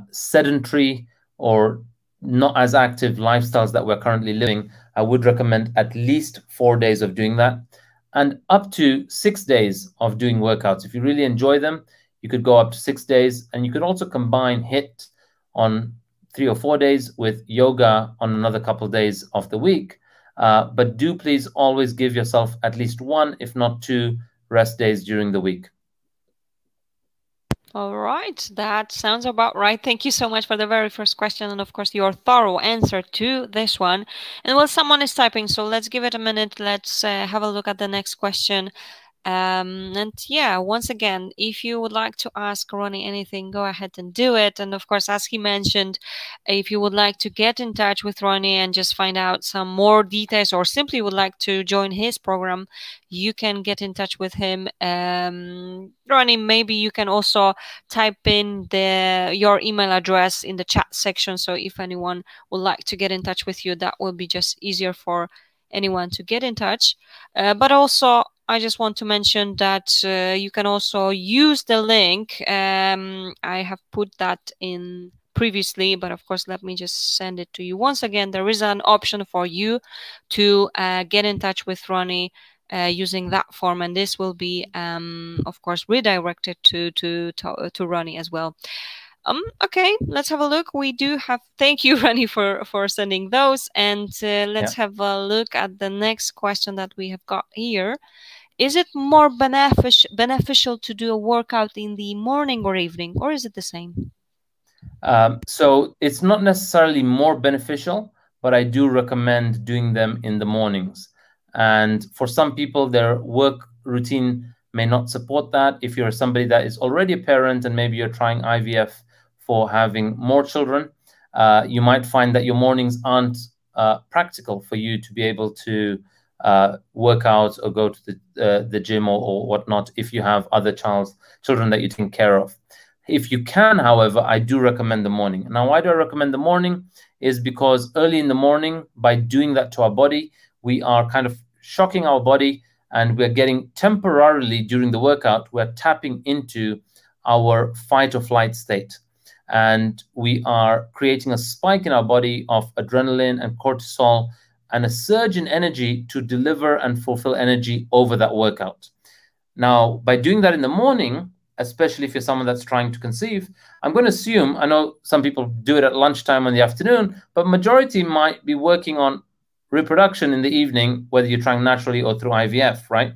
sedentary or not as active lifestyles that we're currently living. I would recommend at least 4 days of doing that, and up to 6 days of doing workouts. If you really enjoy them, you could go up to 6 days, and you could also combine HIIT on 3 or 4 days with yoga on another couple of days of the week. But do please always give yourself at least 1, if not 2, rest days during the week. All right, that sounds about right. Thank you so much for the very first question, and of course your thorough answer to this one. And well, someone is typing, so let's give it a minute. Let's have a look at the next question. And yeah, once again, if you would like to ask Ronnie anything, go ahead and do it. And of course, as he mentioned, if you would like to get in touch with Ronnie and just find out some more details, or simply would like to join his program, you can get in touch with him. Ronnie, maybe you can also type in your email address in the chat section. So if anyone would like to get in touch with you, that will be just easier for anyone to get in touch. But also, I just want to mention that you can also use the link. I have put that in previously, but of course, let me just send it to you once again. There is an option for you to get in touch with Ronnie using that form, and this will be, of course, redirected to Ronnie as well. Okay, let's have a look. We do have, thank you, Ronnie, for sending those. And let's have a look at the next question that we have got here. Is it more beneficial to do a workout in the morning or evening, or is it the same? So it's not necessarily more beneficial, but I do recommend doing them in the mornings. And for some people, their work routine may not support that. If you're somebody that is already a parent and maybe you're trying IVF for having more children, you might find that your mornings aren't practical for you to be able to work out or go to the gym or whatnot if you have other children that you're taking care of. If you can, however, I do recommend the morning. Now, why do I recommend the morning? Is because early in the morning, by doing that to our body, we are kind of shocking our body, and we're getting temporarily during the workout, we're tapping into our fight or flight state. and we are creating a spike in our body of adrenaline and cortisol and a surge in energy to deliver and fulfill energy over that workout. Now, by doing that in the morning, especially if you're someone that's trying to conceive, I'm going to assume, I know some people do it at lunchtime or in the afternoon, but majority might be working on reproduction in the evening, whether you're trying naturally or through IVF, right?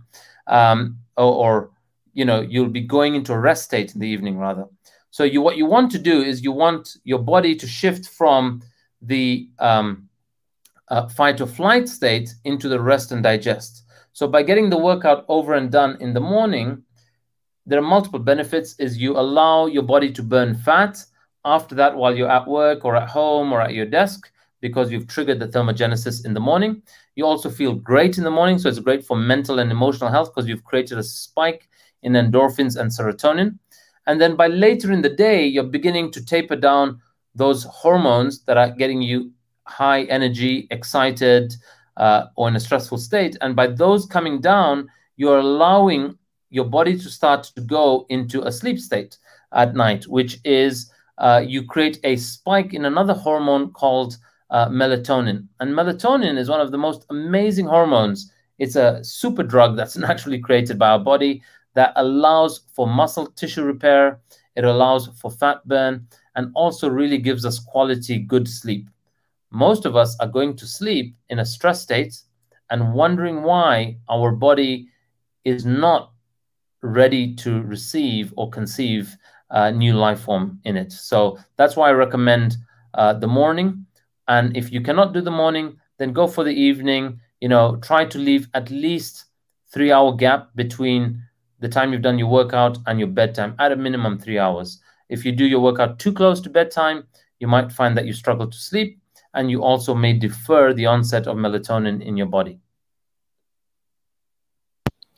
Or you'll be going into a rest state in the evening rather. So what you want to do is you want your body to shift from the fight or flight state into the rest and digest. So by getting the workout over and done in the morning, there are multiple benefits. Is you allow your body to burn fat after that while you're at work or at home or at your desk, because you've triggered the thermogenesis in the morning. You also feel great in the morning, so it's great for mental and emotional health because you've created a spike in endorphins and serotonin. And then by later in the day, you're beginning to taper down those hormones that are getting you high energy, excited, or in a stressful state. And by those coming down, you're allowing your body to start to go into a sleep state at night, which is you create a spike in another hormone called melatonin. And melatonin is one of the most amazing hormones. It's a super drug that's naturally created by our body that allows for muscle tissue repair. It allows for fat burn and also really gives us quality, good sleep. Most of us are going to sleep in a stress state and wondering why our body is not ready to receive or conceive a new life form in it. So that's why I recommend the morning. And if you cannot do the morning, then go for the evening. Try to leave at least 3-hour gap between the time you've done your workout and your bedtime, at a minimum 3 hours. If you do your workout too close to bedtime, you might find that you struggle to sleep, and you also may defer the onset of melatonin in your body.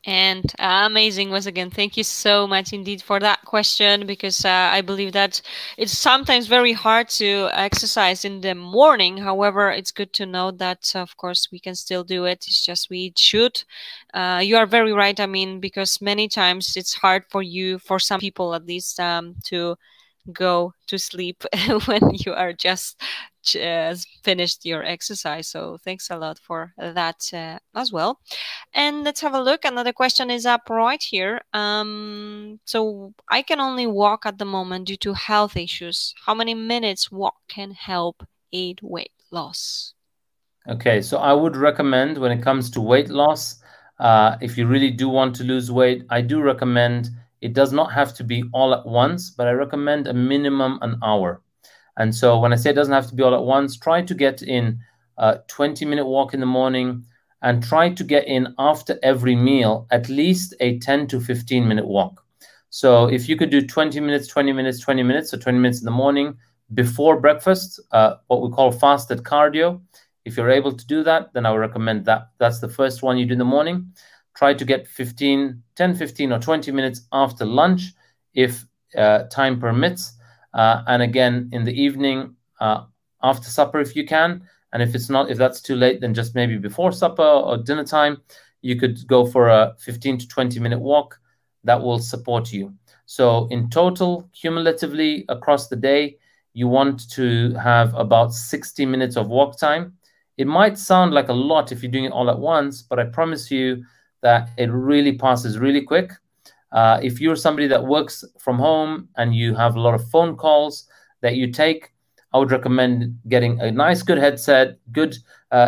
And amazing once again. Thank you so much indeed for that question, because I believe that it's sometimes very hard to exercise in the morning. However, it's good to know that, of course, we can still do it. It's just we should. You are very right. I mean, because many times it's hard for some people at least, to go to sleep when you are just finished your exercise. So thanks a lot for that as well. And let's have a look. Another question is up right here. So I can only walk at the moment due to health issues. How many minutes walk can help aid weight loss? Okay, so I would recommend, when it comes to weight loss, if you really do want to lose weight, I do recommend, it does not have to be all at once, but I recommend a minimum an hour. And so when I say it doesn't have to be all at once, try to get in a 20-minute walk in the morning, and try to get in after every meal at least a 10 to 15-minute walk. So if you could do 20 minutes, 20 minutes, 20 minutes, so 20 minutes in the morning before breakfast, what we call fasted cardio. If you're able to do that, then I would recommend that. That's the first one you do in the morning. Try to get 10, 15, or 20 minutes after lunch if time permits. And again, in the evening, after supper if you can. And if that's too late, then just maybe before supper or dinner time, you could go for a 15 to 20-minute walk. That will support you. So in total, cumulatively across the day, you want to have about 60 minutes of walk time. It might sound like a lot if you're doing it all at once, but I promise you that it really passes really quick. If you're somebody that works from home and you have a lot of phone calls that you take, I would recommend getting a nice, good headset, good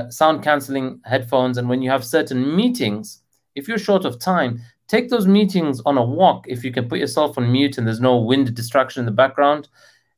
sound canceling headphones. And when you have certain meetings, if you're short of time, take those meetings on a walk. If you can put yourself on mute and there's no wind distraction in the background,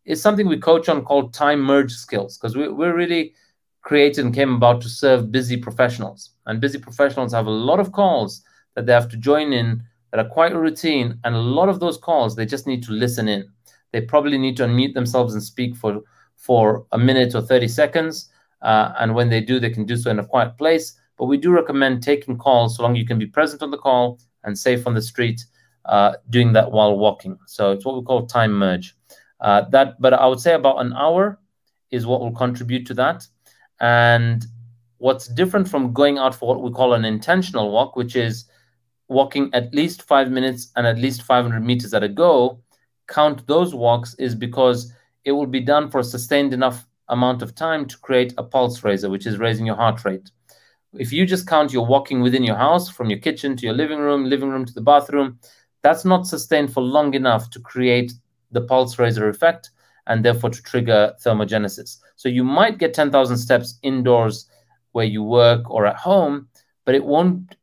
it's something we coach on called time merge skills, because we're really created and came about to serve busy professionals. And busy professionals have a lot of calls that they have to join in that are quite routine. And a lot of those calls, they just need to listen in. They probably need to unmute themselves and speak for a minute or 30 seconds. And when they do, they can do so in a quiet place. But we do recommend taking calls so long you can be present on the call and safe on the street, doing that while walking. So it's what we call time merge. But I would say about an hour is what will contribute to that. And what's different from going out for what we call an intentional walk, which is walking at least 5 minutes and at least 500 meters at a go, count those walks, is because it will be done for a sustained enough amount of time to create a pulse raiser, which is raising your heart rate. If you just count your walking within your house, from your kitchen to your living room to the bathroom, that's not sustained for long enough to create the pulse raiser effect and therefore to trigger thermogenesis. So you might get 10,000 steps indoors where you work or at home, but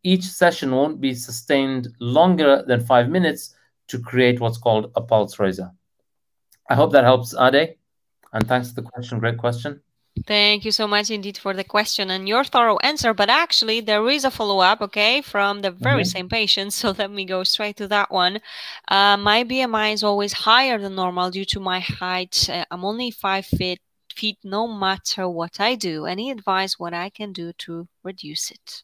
each session won't be sustained longer than 5 minutes to create what's called a pulse raiser. I hope that helps, Ade. And thanks for the question. Great question. Thank you so much indeed for the question and your thorough answer. But actually, there is a follow-up, okay, from the very same patient. So let me go straight to that one. My BMI is always higher than normal due to my height. I'm only 5 feet no matter what I do. Any advice what I can do to reduce it?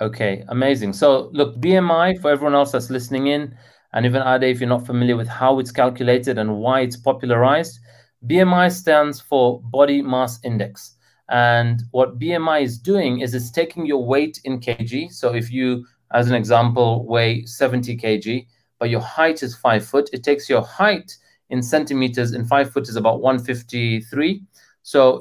Okay, amazing. So look, BMI, for everyone else that's listening in, and even Ade, if you're not familiar with how it's calculated and why it's popularized, BMI stands for Body Mass Index. And what BMI is doing is it's taking your weight in kg. So if you, as an example, weigh 70 kg, but your height is 5 foot, it takes your height in centimeters, in 5 foot is about 153. So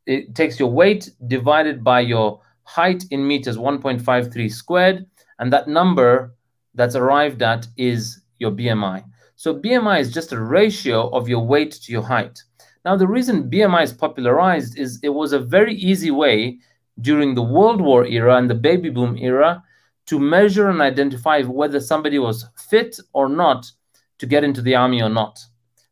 it takes your weight divided by your height in meters, 1.53 squared, and that number that's arrived at is your BMI. So BMI is just a ratio of your weight to your height. Now, the reason BMI is popularized is it was a very easy way during the World War era and the baby boom era to measure and identify whether somebody was fit or not to get into the army or not.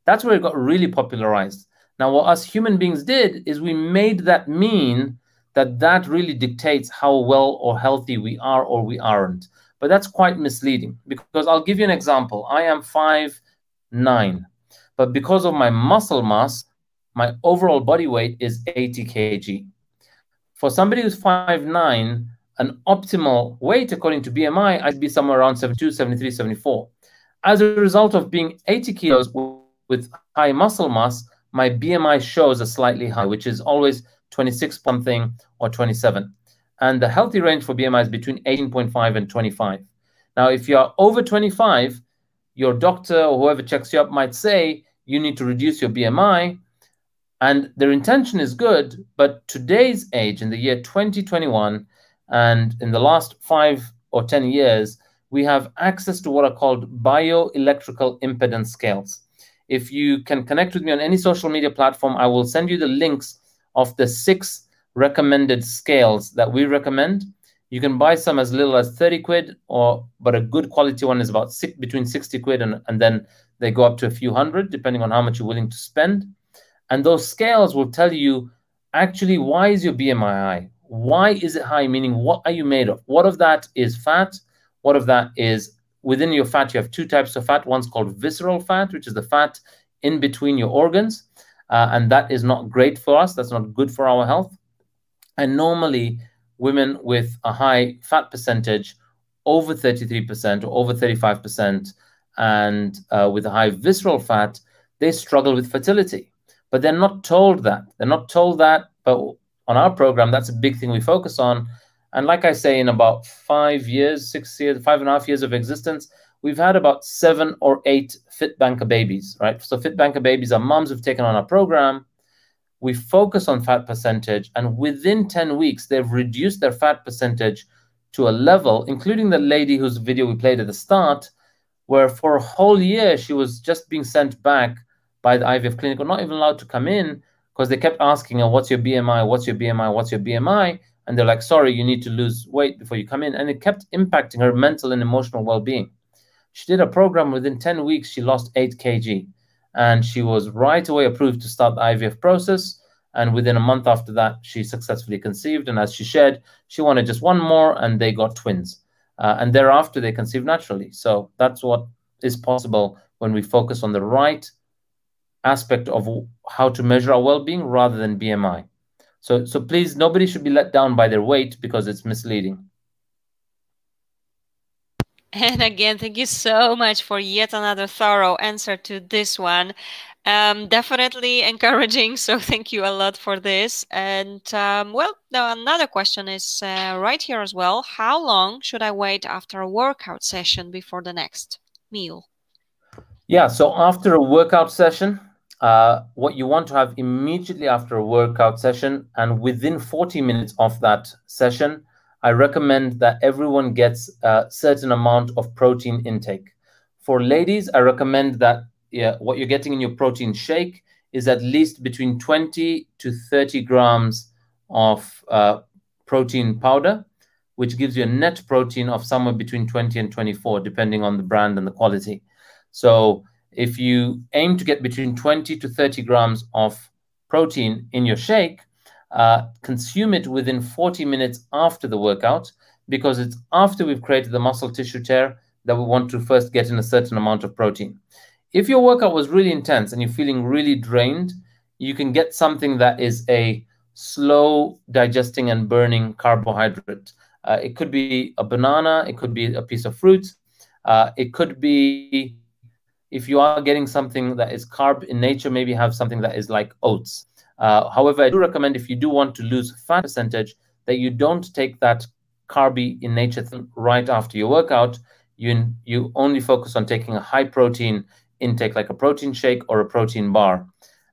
That's where it got really popularized. Now, what us human beings did is we made that mean that really dictates how well or healthy we are or we aren't. But that's quite misleading, because I'll give you an example. I am 5'9", but because of my muscle mass, my overall body weight is 80 kg. For somebody who's 5'9", an optimal weight according to BMI, I'd be somewhere around 72, 73, 74. As a result of being 80 kilos with high muscle mass, my BMI shows a slightly high, which is always 26 something or 27. And the healthy range for BMI is between 18.5 and 25. Now, if you're over 25, your doctor or whoever checks you up might say you need to reduce your BMI, and their intention is good, but today's age, in the year 2021, and in the last 5 or 10 years, we have access to what are called bioelectrical impedance scales. If you can connect with me on any social media platform, I will send you the links of the 6 recommended scales that we recommend. You can buy some as little as 30 quid, but a good quality one is about between 60 quid and then they go up to a few hundred, depending on how much you're willing to spend. And those scales will tell you, actually, why is your BMI high? Why is it high? Meaning, what are you made of? What of that is fat? What of that is within your fat? You have 2 types of fat. One's called visceral fat, which is the fat in between your organs. And that is not great for us. That's not good for our health. And normally, women with a high fat percentage, over 33% or over 35%, and with a high visceral fat, they struggle with fertility. But they're not told that. They're not told that. But on our program, that's a big thing we focus on. And like I say, in about 5 years, 6 years, 5.5 years of existence, we've had about 7 or 8 FITBANKER babies, right? So FITBANKER babies are moms who've taken on our program. We focus on fat percentage, and within 10 weeks, they've reduced their fat percentage to a level, including the lady whose video we played at the start, where for a whole year, she was just being sent back by the IVF clinic, or not even allowed to come in, because they kept asking her, what's your BMI, what's your BMI, what's your BMI? And they're like, sorry, you need to lose weight before you come in. And it kept impacting her mental and emotional well-being. She did a program. Within 10 weeks, she lost 8 kg. And she was right away approved to start the IVF process. And within a month after that, she successfully conceived. And as she shared, she wanted just one more, and they got twins. And thereafter, they conceived naturally. So that's what is possible when we focus on the right aspect of how to measure our well-being rather than BMI. So please, nobody should be let down by their weight, because it's misleading. And again, thank you so much for yet another thorough answer to this one. Definitely encouraging. So thank you a lot for this. And well, now another question is right here as well. How long should I wait after a workout session before the next meal? Yeah, so after a workout session, what you want to have immediately after a workout session and within 40 minutes of that session, I recommend that everyone gets a certain amount of protein intake. For ladies, I recommend that what you're getting in your protein shake is at least between 20 to 30 grams of protein powder, which gives you a net protein of somewhere between 20 and 24, depending on the brand and the quality. So if you aim to get between 20 to 30 grams of protein in your shake, consume it within 40 minutes after the workout, because it's after we've created the muscle tissue tear that we want to first get in a certain amount of protein. If your workout was really intense and you're feeling really drained, you can get something that is a slow digesting and burning carbohydrate. It could be a banana, it could be a piece of fruit, it could be, if you are getting something that is carb in nature, maybe have something that is like oats. However, I do recommend, if you do want to lose fat percentage, that you don't take that carby in nature thing right after your workout. You only focus on taking a high protein intake, like a protein shake or a protein bar.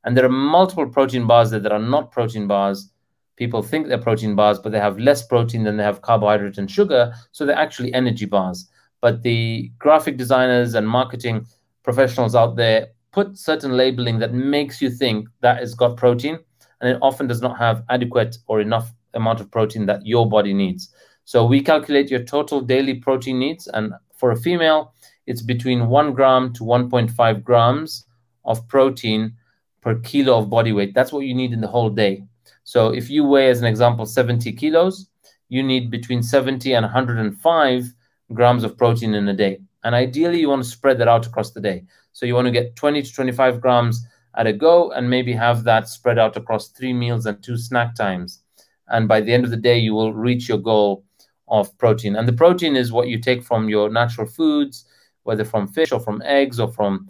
And there are multiple protein bars that are not protein bars. People think they're protein bars, but they have less protein than they have carbohydrate and sugar, so they're actually energy bars. But the graphic designers and marketing professionals out there put certain labeling that makes you think that it's got protein, and it often does not have adequate or enough amount of protein that your body needs. So we calculate your total daily protein needs, and for a female, it's between 1 gram to 1.5 grams of protein per kilo of body weight. That's what you need in the whole day. So if you weigh, as an example, 70 kilos, you need between 70 and 105 grams of protein in a day. And ideally, you want to spread that out across the day. So you want to get 20 to 25 grams at a go, and maybe have that spread out across 3 meals and 2 snack times. And by the end of the day, you will reach your goal of protein. And the protein is what you take from your natural foods, whether from fish or from eggs or from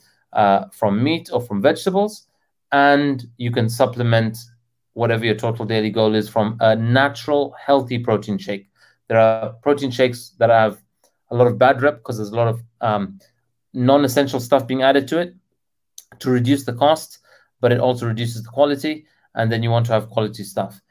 meat or from vegetables. And you can supplement whatever your total daily goal is from a natural, healthy protein shake. There are protein shakes that have a lot of bad rep because there's a lot of non-essential stuff being added to it to reduce the cost, but it also reduces the quality, and then you want to have quality stuff.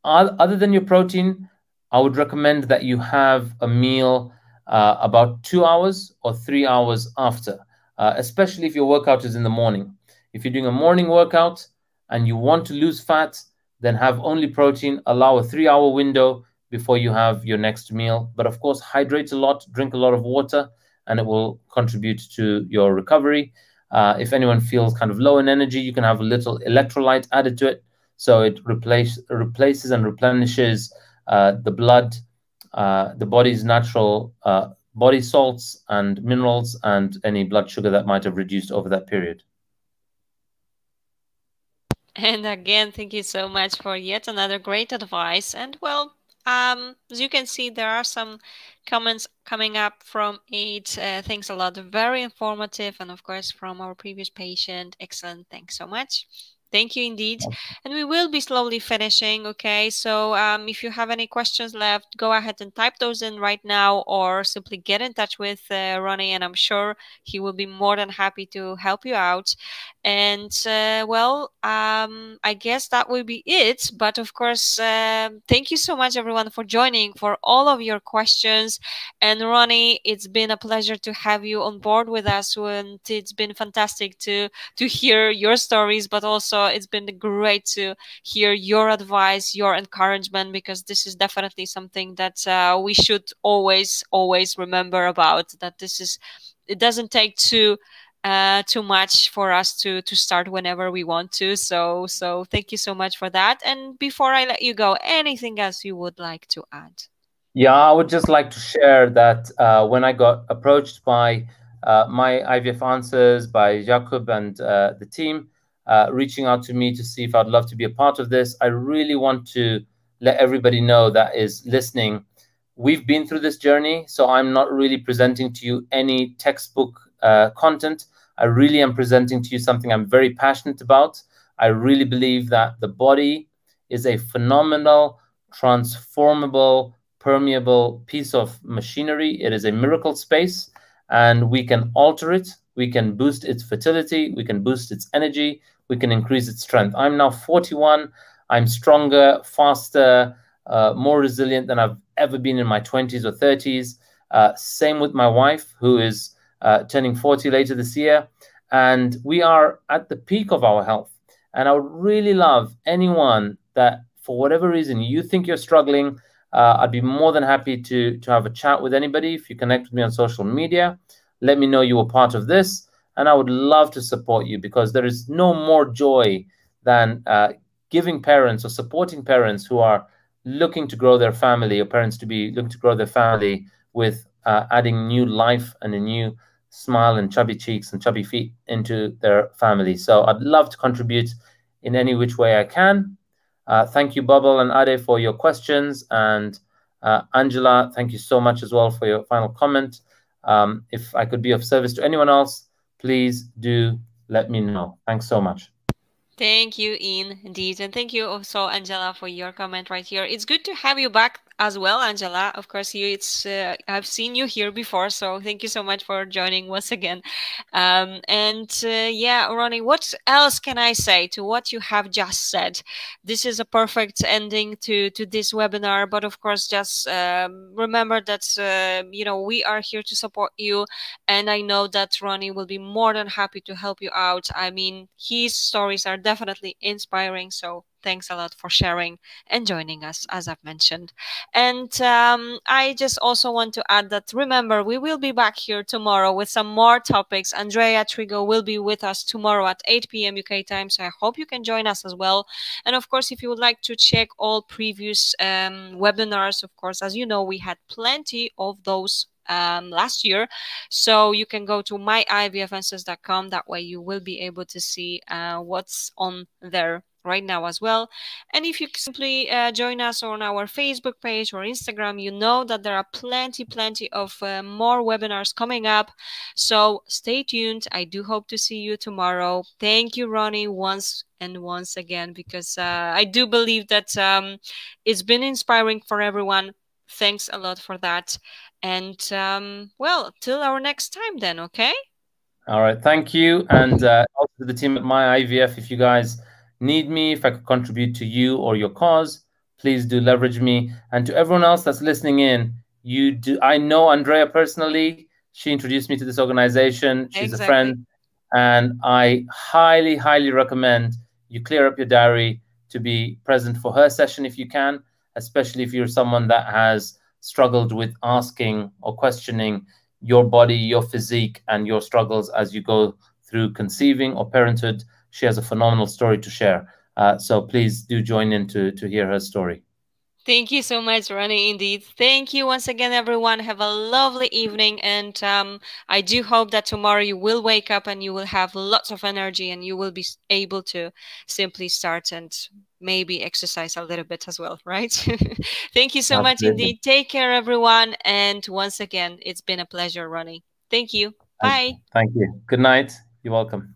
Other than your protein, I would recommend that you have a meal about 2 hours or 3 hours after, especially if your workout is in the morning. If you're doing a morning workout and you want to lose fat, then have only protein, allow a 3-hour window before you have your next meal. But of course, hydrate a lot, drink a lot of water, and it will contribute to your recovery. If anyone feels kind of low in energy, you can have a little electrolyte added to it. So it replaces and replenishes the blood, the body's natural body salts and minerals, and any blood sugar that might have reduced over that period. And again, thank you so much for yet another great advice. And well, as you can see, there are some comments coming up from it. Thanks a lot. Very informative. And of course, from our previous patient. Excellent. Thanks so much. Thank you indeed. And we will be slowly finishing. Okay. So if you have any questions left, go ahead and type those in right now, or simply get in touch with Ronnie, and I'm sure he will be more than happy to help you out. And well, I guess that will be it. But of course, thank you so much, everyone, for joining, for all of your questions. And Ronnie, it's been a pleasure to have you on board with us, and it's been fantastic to hear your stories, but also it's been great to hear your advice, your encouragement, because this is definitely something that we should always remember about. That it doesn't take too much for us to start whenever we want to. So thank you so much for that. And before I let you go, anything else you would like to add? Yeah, I would just like to share that when I got approached by my IVF Answers, by Jakub and the team, reaching out to me to see if I'd love to be a part of this, I really want to let everybody know that is listening. We've been through this journey, so I'm not really presenting to you any textbook content. I really am presenting to you something I'm very passionate about. I really believe that the body is a phenomenal, transformable, permeable piece of machinery. It is a miracle space, and we can alter it. We can boost its fertility. We can boost its energy. we can increase its strength. I'm now 41. I'm stronger, faster, more resilient than I've ever been in my 20s or 30s. Same with my wife, who is turning 40 later this year. And we are at the peak of our health. And I would really love anyone that, for whatever reason, you think you're struggling, I'd be more than happy to have a chat with anybody. If you connect with me on social media, let me know you were part of this. And I would love to support you, because there is no more joy than giving parents or supporting parents who are looking to grow their family, or parents to be looking to grow their family with adding new life and a new smile and chubby cheeks and chubby feet into their family. So I'd love to contribute in any which way I can. Thank you, Bubble and Ade, for your questions. And Angela, thank you so much as well for your final comment. If I could be of service to anyone else, please do let me know. Thanks so much. Thank you, Ian, indeed. And thank you also, Angela, for your comment right here. It's good to have you back as well, Angela. Of course, I've seen you here before, so thank you so much for joining once again. Yeah, Ronnie, what else can I say to what you have just said? This is a perfect ending to this webinar, but of course, just remember that, we are here to support you. And I know that Ronnie will be more than happy to help you out. I mean, his stories are definitely inspiring. So thanks a lot for sharing and joining us, as I've mentioned. And I just also want to add that, remember, we will be back here tomorrow with some more topics. Andrea Trigo will be with us tomorrow at 8 p.m. UK time. So I hope you can join us as well. And of course, if you would like to check all previous webinars, of course, as you know, we had plenty of those last year, so you can go to myivfanswers.com. That way you will be able to see what's on there right now as well. And if you simply join us on our Facebook page or Instagram, you know that there are plenty of more webinars coming up, so stay tuned. I do hope to see you tomorrow. Thank you, Ronnie, once again, because I do believe that it's been inspiring for everyone. Thanks a lot for that. And well, till our next time then, okay? All right, thank you. And also to the team at My IVF, if you guys need me, if I could contribute to you or your cause, please do leverage me. And to everyone else that's listening in, I know Andrea personally. She introduced me to this organization. She's a friend. And I highly recommend you clear up your diary to be present for her session if you can, especially if you're someone that has struggled with asking or questioning your body, your physique, and your struggles as you go through conceiving or parenthood. She has a phenomenal story to share. So please do join in to hear her story. Thank you so much, Ronnie, indeed. Thank you once again, everyone. Have a lovely evening. And I do hope that tomorrow you will wake up and you will have lots of energy and you will be able to simply start and maybe exercise a little bit as well, right? Thank you so much indeed. Take care, everyone. And once again, it's been a pleasure, Ronnie. Thank you. Bye. Thank you. Good night. You're welcome.